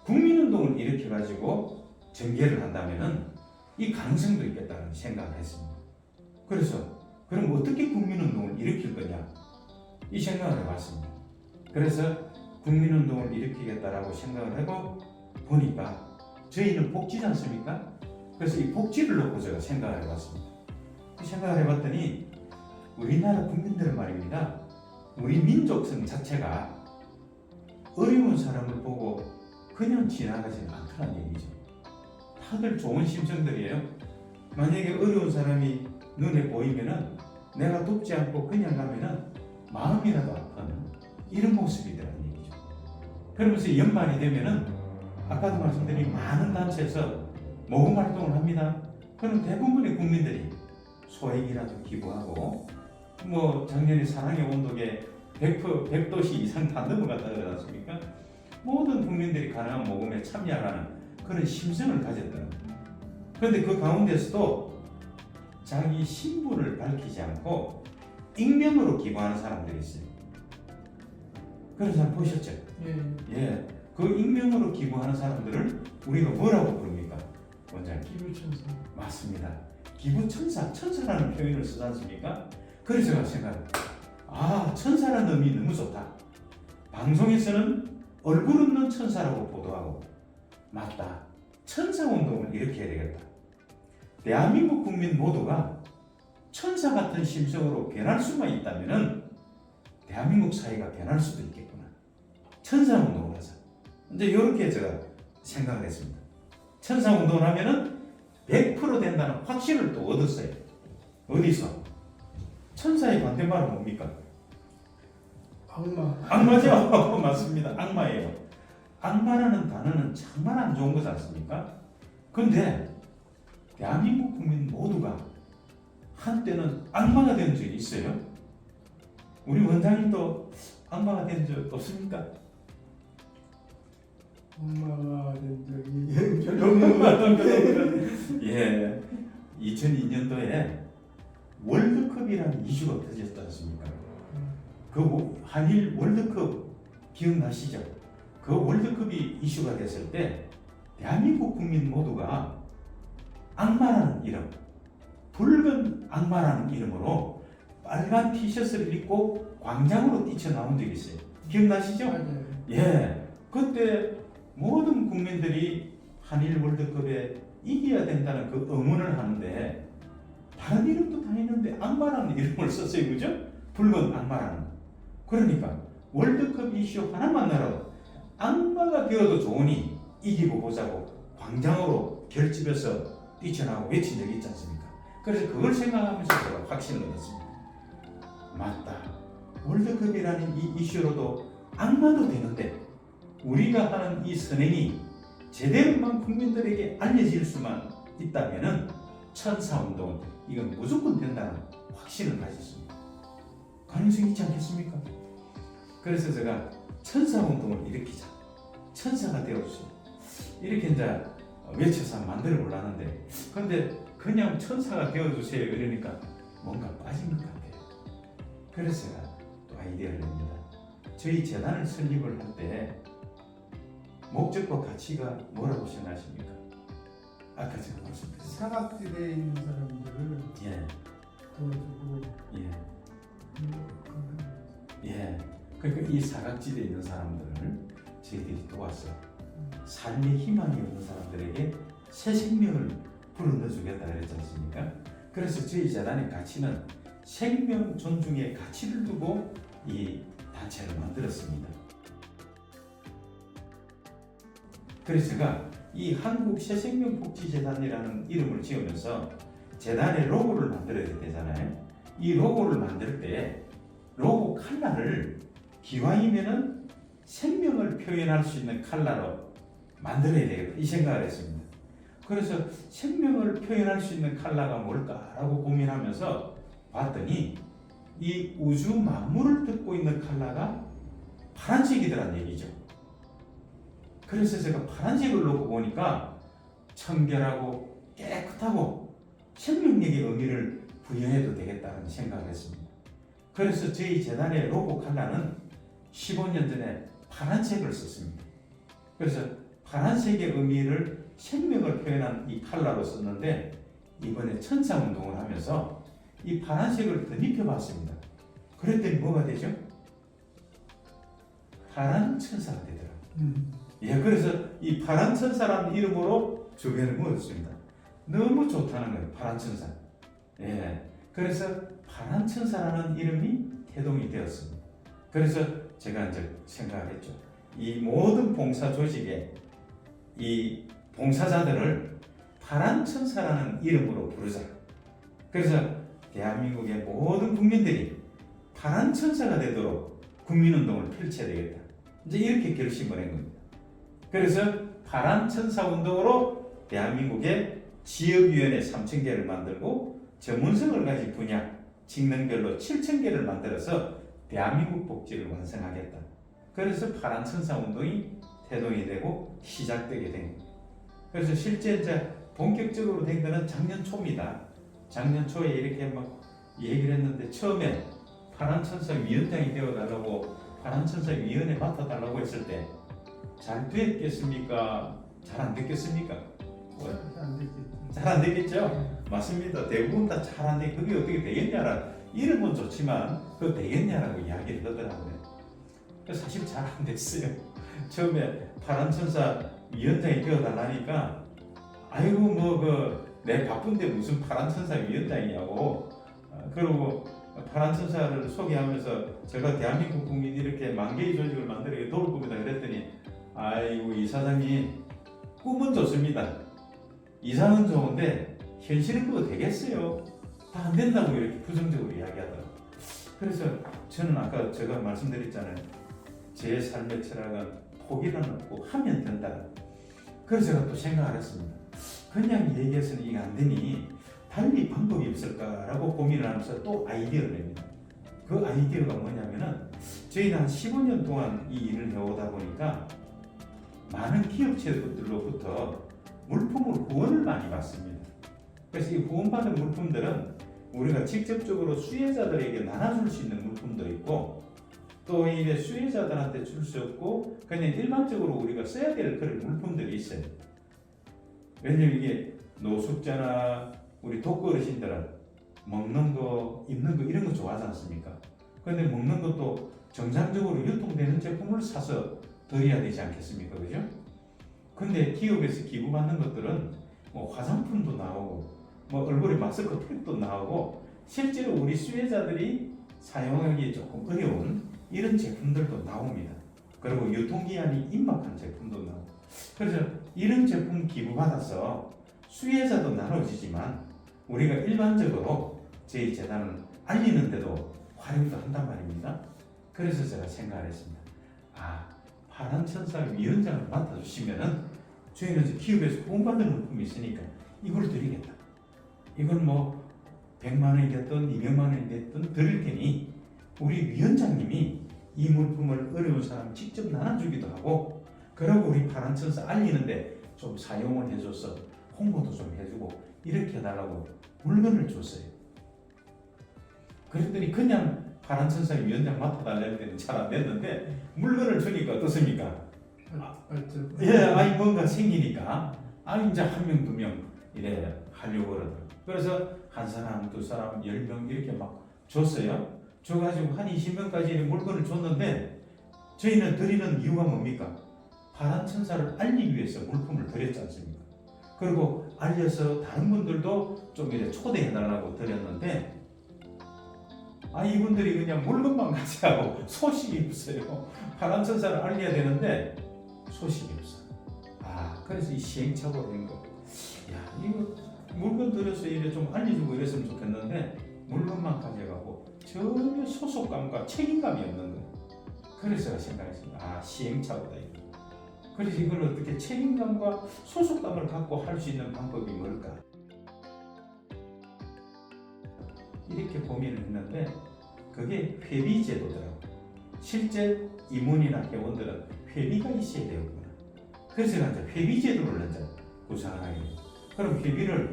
국민운동을 일으켜가지고 전개를 한다면은 이 가능성도 있겠다는 생각을 했습니다. 그래서 그럼 어떻게 국민운동을 일으킬 거냐 이 생각을 해봤습니다. 그래서 국민운동을 일으키겠다라고 생각을 하고 보니까 저희는 복지지 않습니까? 그래서 이 복지를 놓고 제가 생각을 해봤습니다. 그 생각을 해봤더니 우리나라 국민들은 말입니다. 우리 민족성 자체가 어려운 사람을 보고 그냥 지나가지는 않더란 얘기죠. 다들 좋은 심정들이에요. 만약에 어려운 사람이 눈에 보이면은 내가 돕지 않고 그냥 가면은 마음이라도 아픈 이런 모습이더란 얘기죠. 그러면서 연말이 되면은 아까도 말씀드린 많은 단체에서 모금 활동을 합니다. 그럼 대부분의 국민들이 소액이라도 기부하고 작년에 사랑의 온도계 100도시 이상 다 넘어갔다 그러지 않습니까? 모든 국민들이 가능한 모금에 참여하는 그런 심성을 가졌다는 거예요. 그런데 그 가운데서도 자기 신분을 밝히지 않고 익명으로 기부하는 사람들이 있어요. 그런 사람 보셨죠? 예. 그 익명으로 기부하는 사람들을 우리가 뭐라고 부릅니까? 원장님. 기부천사. 맞습니다. 기부천사, 천사라는 표현을 쓰지 않습니까? 그래서 제가 생각해요. 천사라는 의미 너무 좋다. 방송에서는 얼굴 없는 천사라고 보도하고 맞다. 천사운동을 일으켜야 되겠다. 대한민국 국민 모두가 천사 같은 심성으로 변할 수만 있다면 대한민국 사회가 변할 수도 있겠구나. 천사운동을 하자. 이제 이렇게 제가 생각을 했습니다. 천사운동을 하면은 100% 된다는 확신을 또 얻었어요. 어디서? 천사의 반대말은 뭡니까? 악마. 악마죠? 맞습니다. 악마예요. 악마라는 단어는 정말 안 좋은 거지 않습니까? 그런데 대한민국 국민 모두가 한때는 악마가 된 적이 있어요. 우리 원장님도 악마가 된 적 없습니까? 악마가 된 적이 별로 없는 것 같은데. 예. 2002년도에 월드컵이라는 이슈가 터졌지 않습니까? 그 한일 월드컵 기억나시죠? 그 월드컵이 이슈가 됐을 때 대한민국 국민 모두가 악마라는 이름, 붉은 악마라는 이름으로 빨간 티셔츠를 입고 광장으로 뛰쳐나온 적이 있어요. 기억나시죠? 맞아요. 예, 그때 모든 국민들이 한일 월드컵에 이겨야 된다는 그 응원을 하는데 다른 이름도 다 있는데 악마라는 이름을 썼어요. 그죠? 붉은 악마라는. 그러니까 월드컵 이슈 하나만 나라도 악마가 되어도 좋으니 이기고 보자고 광장으로 결집해서 뛰쳐나오고 외친 적이 있지 않습니까? 그래서 그걸 생각하면서 제가 확신을 얻었습니다. 맞다. 월드컵이라는 이 이슈로도 악마도 되는데 우리가 하는 이 선행이 제대로만 국민들에게 알려질 수만 있다면은 천사운동은 이건 무조건 된다는 확신을 가졌습니다. 가능성이 있지 않겠습니까? 그래서 제가 천사운동을 일으키자. 천사가 되어주세요. 이렇게 이제 외쳐서 만들어 보려는데 근데 그냥 천사가 되어주세요 이러니까 뭔가 빠진 것 같아요. 그래서 제가 또 아이디어를 냅니다. 저희 재단을 설립을 할 때 목적과 가치가 뭐라고 생각하십니까? 아까 제가 말씀드렸습니다. 사각지대에 있는 사람들을 예, 도와주고 예, 그런 예. 그러니까 이 사각지대에 있는 사람들을 저희들이 도와서 삶의 희망이 없는 사람들에게 새 생명을 불어넣어주겠다 그랬지 않습니까? 그래서 저희 재단의 가치는 생명 존중의 가치를 두고 이 단체를 만들었습니다. 그래서 제가 이 한국 새생명복지재단이라는 이름을 지으면서 재단의 로고를 만들어야 되잖아요. 이 로고를 만들 때 로고 컬러를 기왕이면은 생명을 표현할 수 있는 컬러로 만들어야 되겠다 이 생각을 했습니다. 그래서 생명을 표현할 수 있는 컬러가 뭘까라고 고민하면서 봤더니 이 우주 만물을 덮고 있는 컬러가 파란색이더란 얘기죠. 그래서 제가 파란색을 놓고 보니까 청결하고 깨끗하고 생명력의 의미를 부여해도 되겠다는 생각을 했습니다. 그래서 저희 재단의 로고 컬러는 15년 전에 파란색을 썼습니다. 그래서 파란색의 의미를 생명을 표현한 이 컬러로 썼는데 이번에 천사운동을 하면서 이 파란색을 덧입혀봤습니다. 그랬더니 뭐가 되죠? 파란 천사가 되더라고요. 예, 그래서 이 파란 천사라는 이름으로 주변을 물었습니다. 너무 좋다는 거예요, 파란 천사. 예, 그래서 파란 천사라는 이름이 태동이 되었습니다. 그래서 제가 이제 생각을 했죠. 이 모든 봉사 조직에 이 봉사자들을 파란 천사라는 이름으로 부르자. 그래서 대한민국의 모든 국민들이 파란 천사가 되도록 국민운동을 펼쳐야 되겠다. 이제 이렇게 결심을 한 겁니다. 그래서 파란 천사 운동으로 대한민국의 지역위원회 3,000개를 만들고 전문성을 가진 분야 직능별로 7,000개를 만들어서 대한민국 복지를 완성하겠다. 그래서 파란 천사 운동이 태동이 되고 시작되게 된 겁니다. 그래서 실제 이제 본격적으로 된 거는 작년 초입니다. 작년 초에 이렇게 막 얘기를 했는데 처음에 파란 천사 위원장이 되어달라고 파란 천사 위원회 맡아달라고 했을 때 잘 됐겠습니까? 잘 안 됐겠습니까? 안 되겠죠. 잘 안 되겠죠? 맞습니다. 대부분 다 잘 안 돼. 그게 어떻게 되겠냐라 이름은 좋지만 그거 되겠냐라고 이야기를 하더라고요. 사실 잘 안 됐어요. 처음에 파란 천사 위원장이 되어달라니까 아이고 뭐 그 내 바쁜데 무슨 파란 천사 위원장이냐고 그러고 파란 천사를 소개하면서 제가 대한민국 국민이 이렇게 만 개의 조직을 만들어 도울 겁니다 그랬더니 아이고 이사장님 꿈은 좋습니다. 이상은 좋은데 현실은 그거 되겠어요? 다 안 된다고 이렇게 부정적으로 이야기하더라고요. 그래서 저는 아까 제가 말씀드렸잖아요. 제 삶의 철학은 포기는 없고 하면 된다. 그래서 제가 또 생각을 했습니다. 그냥 얘기해서는 이게 안 되니 달리 방법이 없을까라고 고민을 하면서 또 아이디어를 냅니다. 그 아이디어가 뭐냐면은 저희는 한 15년 동안 이 일을 해오다 보니까 많은 기업체들로부터 물품을 후원을 많이 받습니다. 그래서 이 후원받은 물품들은 우리가 직접적으로 수혜자들에게 나눠줄 수 있는 물품도 있고 또 이제 수혜자들한테 줄 수 없고 그냥 일반적으로 우리가 써야 될 그런 물품들이 있어요. 왜냐면 이게 노숙자나 우리 독거 어르신들은 먹는 거, 입는 거 이런 거 좋아하지 않습니까? 그런데 먹는 것도 정상적으로 유통되는 제품을 사서 드려야 되지 않겠습니까? 그죠? 근데 기업에서 기부받는 것들은 뭐 화장품도 나오고 뭐 얼굴에 마스크 팩도 나오고 실제로 우리 수혜자들이 사용하기 조금 어려운 이런 제품들도 나옵니다. 그리고 유통기한이 임박한 제품도 나오고 그래서 이런 제품 기부받아서 수혜자도 나눠지지만 우리가 일반적으로 저희 재단을 알리는데도 활용도 한단 말입니다. 그래서 제가 생각을 했습니다. 파란천사 위원장을 맡아주시면은 저희는 기업에서 후원받는 물품이 있으니까 이걸 드리겠다. 이걸 뭐 100만 원이 됐든 200만 원이 됐든 드릴 테니 우리 위원장님이 이 물품을 어려운 사람 직접 나눠주기도 하고 그러고 우리 파란천사 알리는데 좀 사용을 해줘서 홍보도 좀 해주고 이렇게 해달라고 물건을 줬어요. 그랬더니 그냥 파란천사 위원장 맡아달라는 때는 잘 안 됐는데 물건을 주니까 어떻습니까? 맞죠. 예, 뭔가 생기니까 이제 한 명, 두 명 이래 하려고 그러더라고요. 그래서 한 사람, 두 사람, 10명 이렇게 막 줬어요. 줘가지고 한 20명까지 물건을 줬는데 저희는 드리는 이유가 뭡니까? 파란천사를 알리기 위해서 물품을 드렸지 않습니까? 그리고 알려서 다른 분들도 좀 이렇게 초대해달라고 드렸는데 이분들이 그냥 물건만 가져가고 소식이 없어요. 파란천사를 알려야 되는데 소식이 없어. 그래서 이 시행착오로 된 거. 이거 물건 들여서 이래 좀 알려주고 이랬으면 좋겠는데 물건만 가져가고 전혀 소속감과 책임감이 없는 거예요. 그래서 제가 생각했습니다. 시행착오다 이거. 그래서 이걸 어떻게 책임감과 소속감을 갖고 할 수 있는 방법이 뭘까? 이렇게 고민을 했는데 그게 회비제도더라고요. 실제 임원이나 회원들은 회비가 있어야 되겠구나. 그래서 제가 이제 회비제도를 이제 구상을 하게 돼요. 그럼 회비를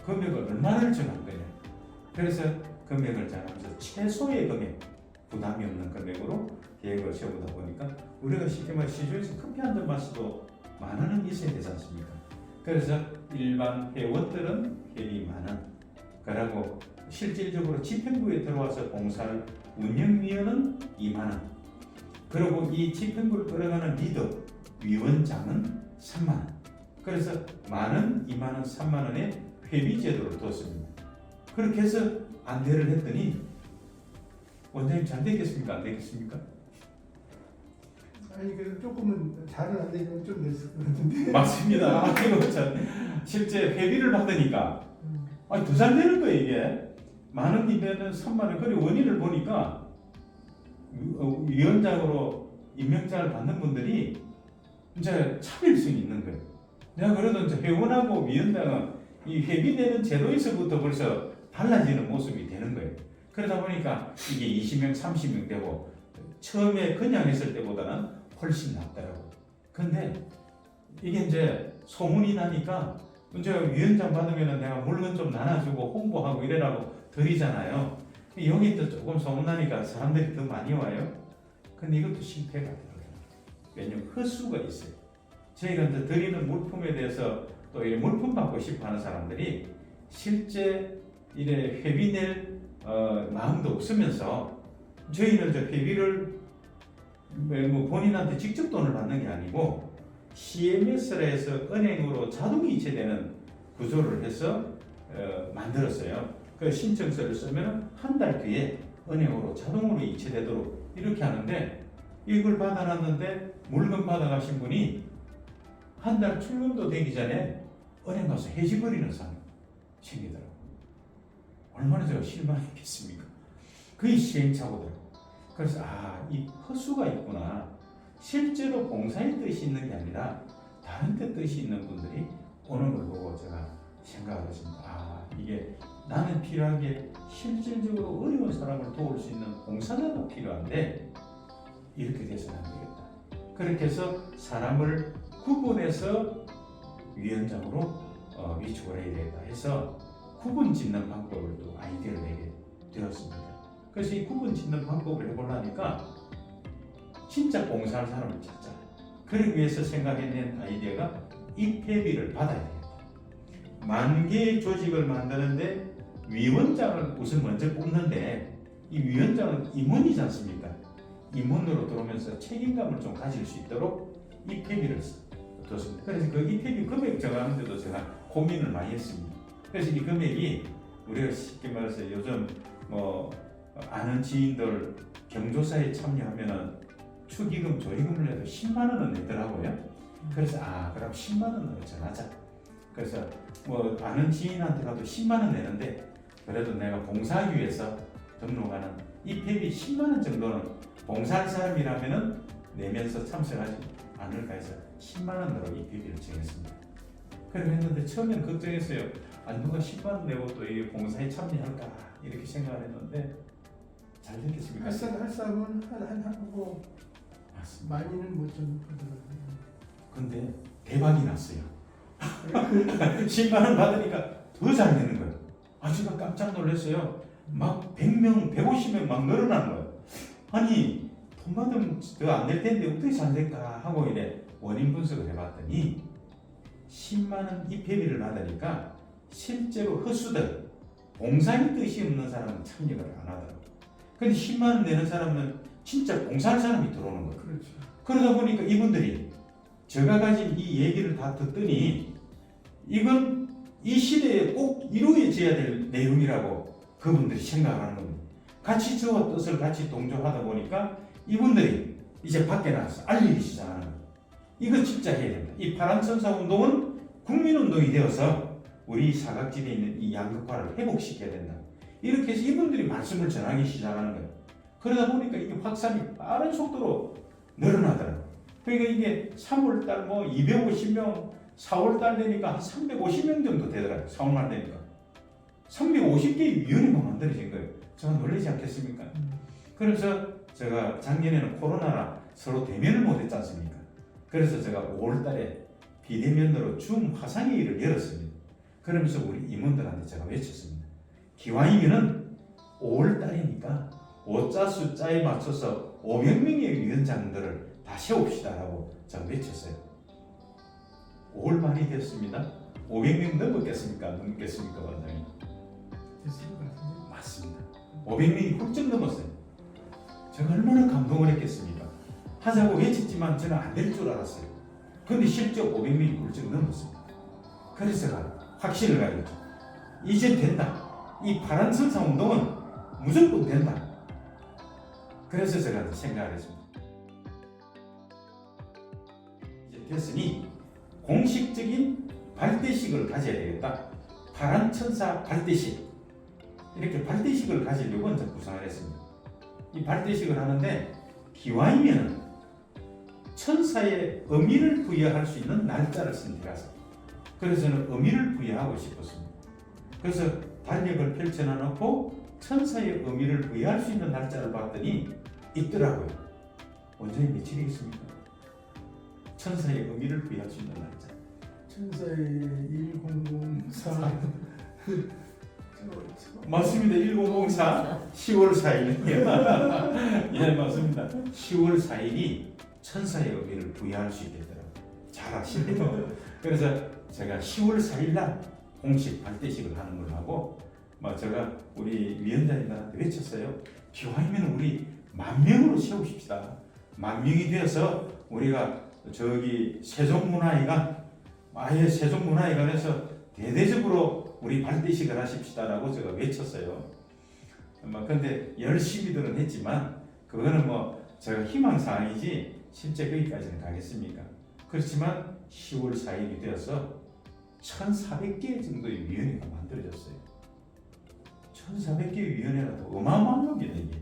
금액을 얼마를 정한 거냐? 그래서 금액을 정하면서 최소의 금액, 부담이 없는 금액으로 계획을 세우다 보니까 우리가 쉽게 말해 시중에서 커피 한 잔 마셔도 10,000원은 있어야 되지 않습니까? 그래서 일반 회원들은 회비 10,000원, 그리고 실질적으로 집행부에 들어와서 봉사를 운영위원은 20,000원, 그리고 이 집행부를 끌어가는 리더, 위원장은 30,000원. 그래서 10,000원, 20,000원, 30,000원의 회비 제도를 뒀습니다. 그렇게 해서 안내를 했더니 원장님 잘 되겠습니까? 안 되겠습니까? 그래도 조금은 잘은 안 되지만 좀 됐을 것 같은데. 맞습니다. 실제 회비를 받으니까 더 잘 되는 거예요 이게. 10,000원이면 30,000원. 그리고 원인을 보니까 위원장으로 임명장을 받는 분들이 이제 차별성이 있는 거예요. 내가 그래도 이제 회원하고 위원장은 이 회비되는 제도에서부터 벌써 달라지는 모습이 되는 거예요. 그러다 보니까 이게 20명, 30명 되고 처음에 그냥 했을 때보다는 훨씬 낫더라고요. 근데 이게 이제 소문이 나니까 이제 위원장 받으면 내가 물건 좀 나눠주고 홍보하고 이래라고 드리잖아요. 여기도 조금 소문나니까 사람들이 더 많이 와요. 근데 이것도 실패가 되더라고요. 왜냐면 헛수가 있어요. 저희가 이제 드리는 물품에 대해서 또 이 물품 받고 싶어 하는 사람들이 실제 이래 회비 낼 마음도 없으면서 저희는 이제 회비를 뭐 본인한테 직접 돈을 받는 게 아니고 CMS라 해서 은행으로 자동 이체되는 구조를 해서 만들었어요. 그 신청서를 쓰면 한 달 뒤에 은행으로 자동으로 이체되도록 이렇게 하는데 이걸 받아놨는데 물건 받아가신 분이 한 달 출금도 되기 전에 은행 가서 해지버리는 사람이 생기더라고요. 얼마나 제가 실망했겠습니까? 그게 시행착오더라고요. 그래서 이 헛수가 있구나. 실제로 봉사의 뜻이 있는 게 아니라 다른 데 뜻이 있는 분들이 오는 걸 보고 제가 생각을 했습니다. 이게 나는 필요한 게 실질적으로 어려운 사람을 도울 수 있는 봉사자도 필요한데 이렇게 돼서는 안 되겠다. 그렇게 해서 사람을 구분해서 위원장으로 위촉을 해야 되겠다 해서 구분 짓는 방법을 또 아이디어를 내게 되었습니다. 그래서 이 구분 짓는 방법을 해보려니까 진짜 봉사할 사람을 찾자. 그러기 위해서 생각해낸 아이디어가 입회비를 받아야 되겠다. 10,000개의 조직을 만드는데 위원장을 우선 먼저 뽑는데 이 위원장은 임원이지 않습니까? 임원으로 들어오면서 책임감을 좀 가질 수 있도록 입회비를 뒀습니다. 그래서 그 입회비 금액 정하는데도 제가 고민을 많이 했습니다. 그래서 이 금액이 우리가 쉽게 말해서 요즘 뭐 아는 지인들 경조사에 참여하면은 축의금 조의금을 내도 10만 원은 내더라고요. 그래서 그럼 10만 원으로 정하자. 그래서 뭐 아는 지인한테 가도 10만 원 내는데 그래도 내가 봉사하기 위해서 등록하는 입회비 10만 원 정도는 봉사할 사람이라면은 내면서 참석하지 않을까 해서 10만 원으로 입회비를 정했습니다. 그렇게 했는데 처음에는 걱정했어요. 누가 10만 원 내고 또 이 봉사에 참여할까 이렇게 생각을 했는데 잘 됐겠습니까? 할 사람은 하고 맞습니다. 많이는 못좀 하더라고요. 근데 대박이 났어요. 10만 원 받으니까 더 잘 되는 거예요. 제가 깜짝 놀랐어요. 막 100명, 150명 막 늘어나는 거예요. 아니 돈 받으면 더 안 될 텐데 어떻게 잘 될까 하고 이래 원인 분석을 해봤더니 10만 원 입회비를 받으니까 실제로 헛수들 봉사의 뜻이 없는 사람은 참여를 안 하더라고요. 근데 10만 원 내는 사람은 진짜 봉사할 사람이 들어오는 거예요. 그렇죠. 그러다 보니까 이분들이 제가 가진 이 얘기를 다 듣더니 이건 이 시대에 꼭 이루어져야 될 내용이라고 그분들이 생각하는 겁니다. 같이 저와 뜻을 같이 동조하다 보니까 이분들이 이제 밖에 나가서 알리기 시작하는 거예요. 이거 진짜 해야 된다. 이 파란천사 운동은 국민운동이 되어서 우리 사각지대에 있는 이 양극화를 회복시켜야 된다. 이렇게 해서 이분들이 말씀을 전하기 시작하는 거예요. 그러다 보니까 이게 확산이 빠른 속도로 늘어나더라고요. 그러니까 이게 3월달 뭐 250명, 4월달 되니까 한 350명 정도 되더라고요. 4월말 되니까. 350개의 위원회가 만들어진 거예요. 제가 놀라지 않겠습니까? 그래서 제가 작년에는 코로나라 서로 대면을 못했지 않습니까? 그래서 제가 5월달에 비대면으로 줌 화상회의를 열었습니다. 그러면서 우리 임원들한테 제가 외쳤습니다. 기왕이면은 5월달이니까 5자 숫자에 맞춰서 500명의 위원장들을 다 세웁시다라고 제가 외쳤어요. 5월 말이 됐습니다. 500명 넘었겠습니까? 넘겠습니까, 원장님? 됐을 것 같은데. 맞습니다. 500명이 훌쩍 넘었어요. 제가 얼마나 감동을 했겠습니까? 하자고 외쳤지만 저는 안 될 줄 알았어요. 그런데 실제 500명이 훌쩍 넘었습니다. 그래서 제가 확신을 가졌죠. 이제 된다. 이 파란천사 운동은 무조건 된다. 그래서 제가 생각을 했습니다. 이제 됐으니 공식적인 발대식을 가져야 되겠다. 파란천사 발대식. 이렇게 발대식을 가지려고 먼저 구상을 했습니다. 이 발대식을 하는데 기왕이면 천사의 의미를 부여할 수 있는 날짜를 선택해서 그래서 저는 의미를 부여하고 싶었습니다. 그래서 달력을 펼쳐놓고 천사의 의미를 부여할 수 있는 날짜를 봤더니 있더라고요. 원장님 며칠이겠습니까? 천사의 의미를 부여할 수 있는 날짜. 천사의 1004 맞습니다. 1004 10월 4일. 예, 맞습니다. 10월 4일이 천사의 의미를 부여할 수 있겠더라고요. 잘 아시네요. 그래서 제가 10월 4일 날 공식 발대식을 하는 걸로 하고 제가 우리 위원장님한테 외쳤어요. 기왕이면 우리 10,000명으로 세우십시다. 10,000명이 되어서 우리가 저기 세종문화회관 아예 세종문화회관에서 대대적으로 우리 발대식을 하십시다라고 제가 외쳤어요. 근데 열심히들은 했지만 그거는 제가 희망사항이지 실제 거기까지는 가겠습니까? 그렇지만 10월 4일이 되어서 1,400개 정도의 위원회가 만들어졌어요. 1,400개의 위원회가 어마어마한 겁니다. 이게.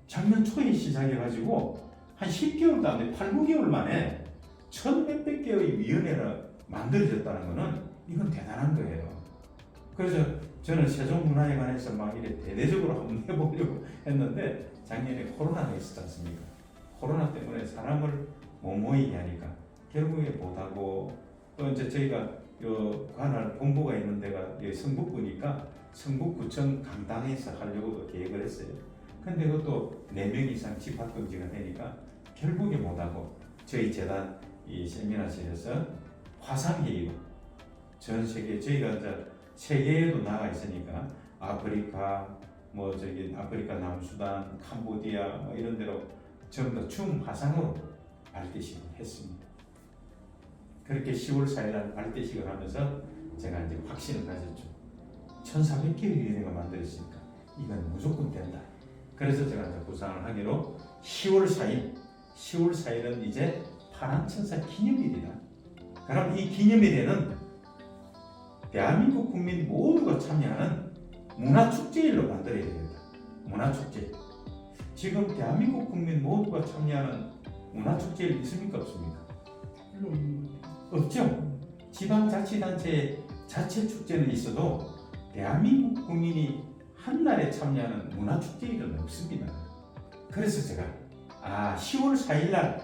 작년 초에 시작해가지고 한 10개월도 안 돼, 8, 9개월 만에 1,100몇 개의 위원회가 만들어졌다는 것은 이건 대단한 거예요. 그래서 저는 세종문화회관에서 막 이래 대대적으로 한번 해보려고 했는데 작년에 코로나가 있었지 않습니까? 코로나 때문에 사람을 못 모이게 하니까 결국에 못하고 또 이제 저희가 요 관할 본부가 있는 데가 여기 성북구니까 성북구청 강당에서 하려고 계획을 했어요. 근데 그것도 4명 이상 집합금지가 되니까 결국에 못하고 저희 재단 이 세미나실에서 화상회의로 전 세계 저희가 이제 세계에도 나가 있으니까 아프리카 뭐 저기 아프리카 남수단 캄보디아 뭐 이런 데로 전부 다 줌 화상으로 발대식을 했습니다. 그렇게 10월 4일 날 발대식을 하면서 제가 이제 확신을 가졌죠. 1400개의 위원회가 만들었으니까 이건 무조건 된다. 그래서 제가 이제 구상을 하기로 10월 4일은 이제 파란천사 기념일이다. 그럼 이 기념일에는 대한민국 국민 모두가 참여하는 문화축제일로 만들어야 되겠다. 문화축제. 지금 대한민국 국민 모두가 참여하는 문화축제일 있습니까? 없습니까? 없죠. 지방자치단체 자체 축제는 있어도 대한민국 국민이 한날에 참여하는 문화축제일은 없습니다. 그래서 제가 10월 4일 날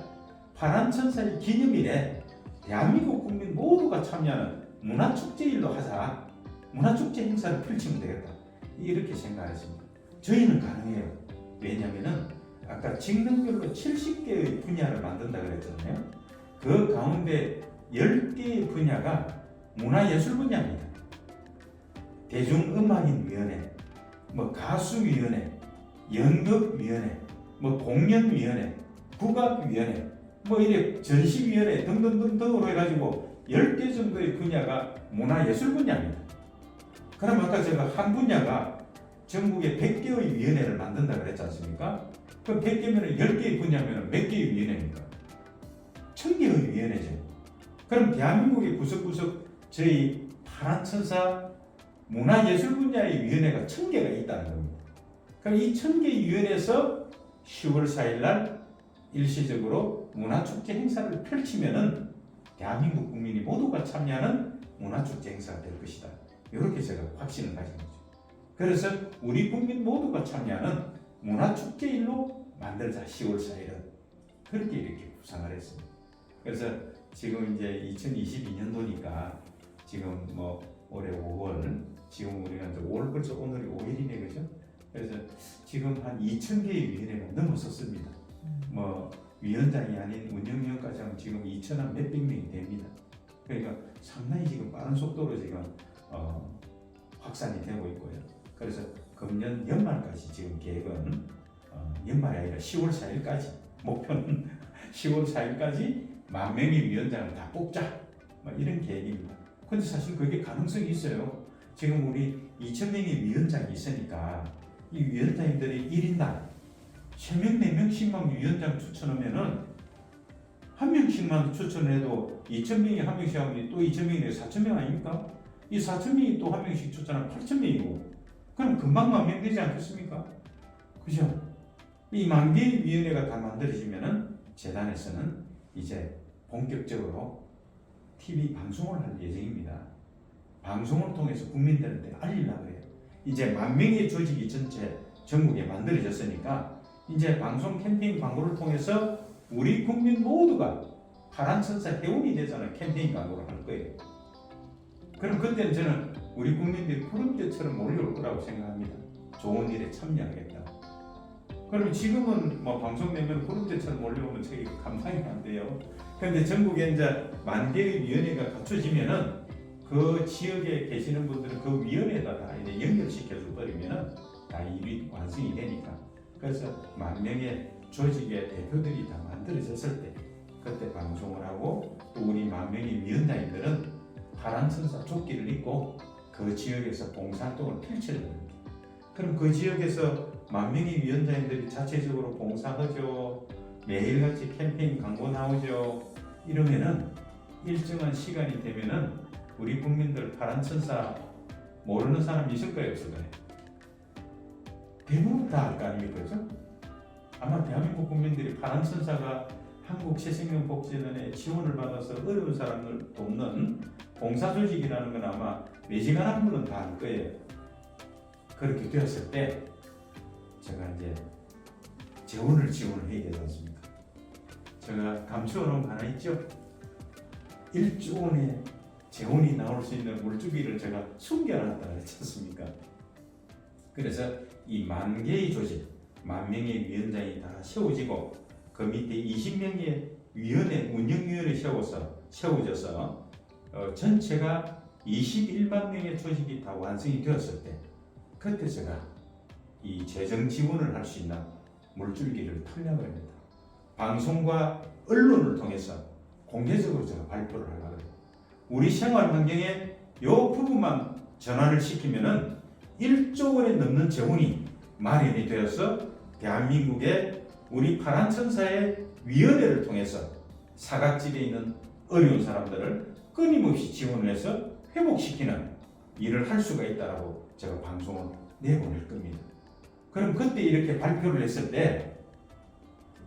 파란천사의 기념일에 대한민국 국민 모두가 참여하는 문화축제일로 하자. 문화축제 행사를 펼치면 되겠다. 이렇게 생각했습니다. 저희는 가능해요. 왜냐하면 아까 직능별로 70개의 분야를 만든다 그랬잖아요. 그 가운데 10개의 분야가 문화예술 분야입니다. 대중음악인위원회, 뭐 가수위원회, 연극위원회, 뭐 공연위원회, 국악위원회, 뭐 이래 전시위원회 등등등등으로 해가지고 10개 정도의 분야가 문화예술 분야입니다. 그럼 아까 제가 한 분야가 전국에 100개의 위원회를 만든다 그랬지 않습니까? 그럼 100개면 10개의 분야면 몇 개의 위원회입니까? 1000개의 위원회죠. 그럼 대한민국의 구석구석 저희 파란천사 문화예술 분야의 위원회가 1000개가 있다는 겁니다. 그럼 이 1000개 위원회에서 10월 4일 날 일시적으로 문화축제 행사를 펼치면은 대한민국 국민이 모두가 참여하는 문화축제 행사가 될 것이다. 이렇게 제가 확신을 가진 거죠. 그래서 우리 국민 모두가 참여하는 문화축제일로 만들자. 10월 4일은 그렇게 이렇게 구상을 했습니다. 그래서 지금 이제 2022년도니까 지금 뭐 올해 5월, 지금 우리가 이제 5월 벌써 오늘이 5일이네, 그죠? 그래서 지금 한 2,000개의 위원회가 넘어섰습니다. 뭐 위원장이 아닌 운영위원까지 하면 지금 2,000한 몇백 명이 됩니다. 그러니까 상당히 지금 빠른 속도로 지금 확산이 되고 있고요. 그래서 금년 연말까지 지금 계획은 연말이 아니라 10월 4일까지 목표는 10월 4일까지 10,000명의 위원장을 다 뽑자. 뭐 이런 계획입니다. 근데 사실 그게 가능성이 있어요. 지금 우리 2,000명의 위원장이 있으니까 이 위원장님들이 1인당 3명, 4명씩만 위원장 추천하면은 한 명씩만 추천해도 2,000명이 한 명씩 하면 또 2,000명이 4,000명 아닙니까? 이 4,000명이 또 한 명씩 추천하면 8,000명이고 그럼 금방 10,000명 되지 않겠습니까? 그죠? 이 10,000개의 위원회가 다 만들어지면은 재단에서는 이제 본격적으로 TV 방송을 할 예정입니다. 방송을 통해서 국민들한테 알리려고 해요. 이제 10,000명의 조직이 전체 전국에 만들어졌으니까 이제 방송 캠페인 광고를 통해서 우리 국민 모두가 파란천사 회원이 되자는 캠페인 광고를 할 거예요. 그럼 그때는 저는 우리 국민들이 구름대처럼 몰려올 거라고 생각합니다. 좋은 일에 참여하겠다. 그럼 지금은 뭐 방송 내면 구름대처럼 몰려오면 저기 감당이 안 돼요. 그런데 전국에 이제 10,000개의 위원회가 갖춰지면은 그 지역에 계시는 분들은 그 위원회에다 다 이제 연결시켜 줘버리면은 다 일이 완성이 되니까. 그래서 10,000명의 조직의 대표들이 다 만들어졌을 때 그때 방송을 하고 또 우리 10,000명의 위원장님들은 파란천사 조끼를 입고 그 지역에서 봉사활동을 펼쳐야 됩니다. 그럼 그 지역에서 10,000명의 위원장님들이 자체적으로 봉사하죠. 매일같이 캠페인 광고 나오죠. 이러면은 일정한 시간이 되면은 우리 국민들 파란천사 모르는 사람 있을 거예요, 없을 거예요? 대부분 다 알 거 아닙니까? 그죠? 아마 대한민국 국민들이 파란천사가 한국새생명복지원에 지원을 받아서 어려운 사람을 돕는 봉사조직이라는 건 아마 매지간한 분은 다 알 거예요. 그렇게 되었을 때 제가 이제 지원을 해야 되지 않습니까? 제가 감추어놓은 거 하나 있죠? 1조 원의 재원이 나올 수 있는 물주기를 제가 숨겨놨다 그랬지 않습니까? 그래서 이 10,000개의 조직, 10,000명의 위원장이 다 세워지고 그 밑에 20명의 위원회, 운영위원회 세워져서 전체가 21만 명의 조직이 다 완성이 되었을 때 그때 제가 이 재정 지원을 할 수 있는 물줄기를 털려고 합니다. 방송과 언론을 통해서 공개적으로 제가 발표를 하려고 해요. 우리 생활 환경에 이 부분만 전환을 시키면은 1조 원에 넘는 재원이 마련이 되어서 대한민국의 우리 파란천사의 위원회를 통해서 사각지대에 있는 어려운 사람들을 끊임없이 지원을 해서 회복시키는 일을 할 수가 있다라고 제가 방송을 내보낼 겁니다. 그럼 그때 이렇게 발표를 했을 때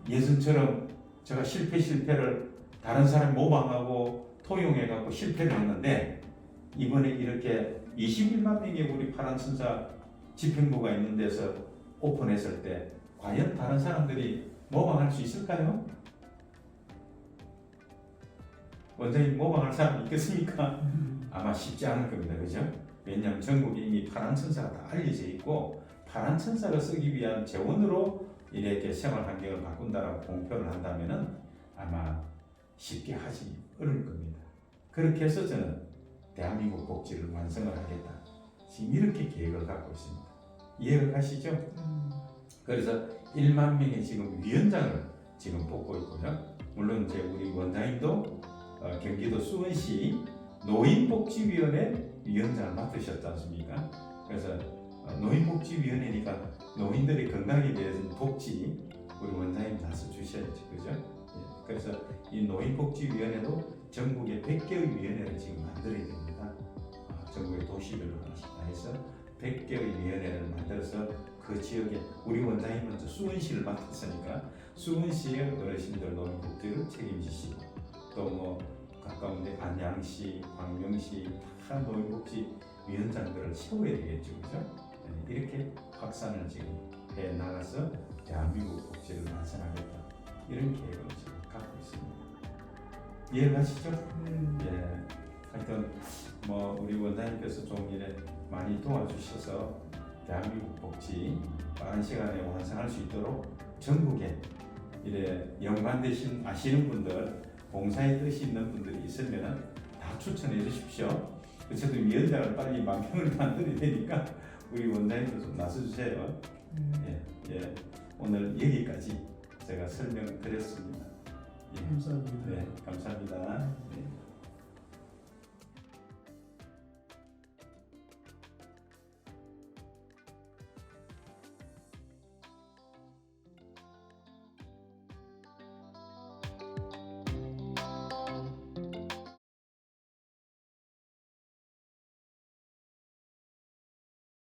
예전처럼 제가 실패를 다른 사람 모방하고 통용해갖고 실패를 했는데 이번에 이렇게 21만 명의 우리 파란천사 집행부가 있는 데서 오픈했을 때 과연 다른 사람들이 모방할 수 있을까요? 원장님 모방할 사람 있겠습니까? 아마 쉽지 않을 겁니다. 그죠? 왜냐하면 전국에 이미 파란천사가 다 알려져 있고 파란천사가 쓰기 위한 재원으로 이렇게 생활 환경을 바꾼다라고 공표를 한다면은 아마 쉽게 하기 어려울 겁니다. 그렇게 해서 저는 대한민국 복지를 완성을 하겠다. 지금 이렇게 계획을 갖고 있습니다. 이해가 가시죠? 그래서 1만 명의 지금 위원장을 지금 뽑고 있고요. 물론 이제 우리 원장님도 경기도 수원시 노인복지위원회 위원장을 맡으셨지 않습니까? 그래서 노인복지위원회니까 노인들의 건강에 대해서 복지 우리 원장님 나서 주셔야죠, 그죠? 예, 그래서 이 노인복지위원회도 전국에 100개의 위원회를 지금 만들어야 됩니다. 전국의 도시별로 하나씩 다 해서 100개의 위원회를 만들어서 그 지역에 우리 원장님 먼저 수원시를 맡았으니까 수원시의 어르신들 노인복지를 책임지시고 또 뭐 가까운데 안양시, 광명시 다 노인복지 위원장들을 세워야 되겠죠, 그죠? 네, 이렇게 확산을 지금 해 나가서 대한민국 복지를 완성하겠다 이런 계획을 지금 갖고 있습니다. 이해가시죠? 예. 하여튼 뭐 우리 원장님께서 좀 이래 많이 도와주셔서 대한민국 복지 빠른 시간에 완성할 수 있도록 전국에 이래 연관되신 아시는 분들 봉사의 뜻이 있는 분들이 있으면 다 추천해 주십시오. 저도 위원장을 빨리 10,000명을 만들어야 되니까 우리 원장님도 좀 나서주세요. 예. 오늘 여기까지 제가 설명드렸습니다. 예. 감사합니다. 네, 감사합니다. 네.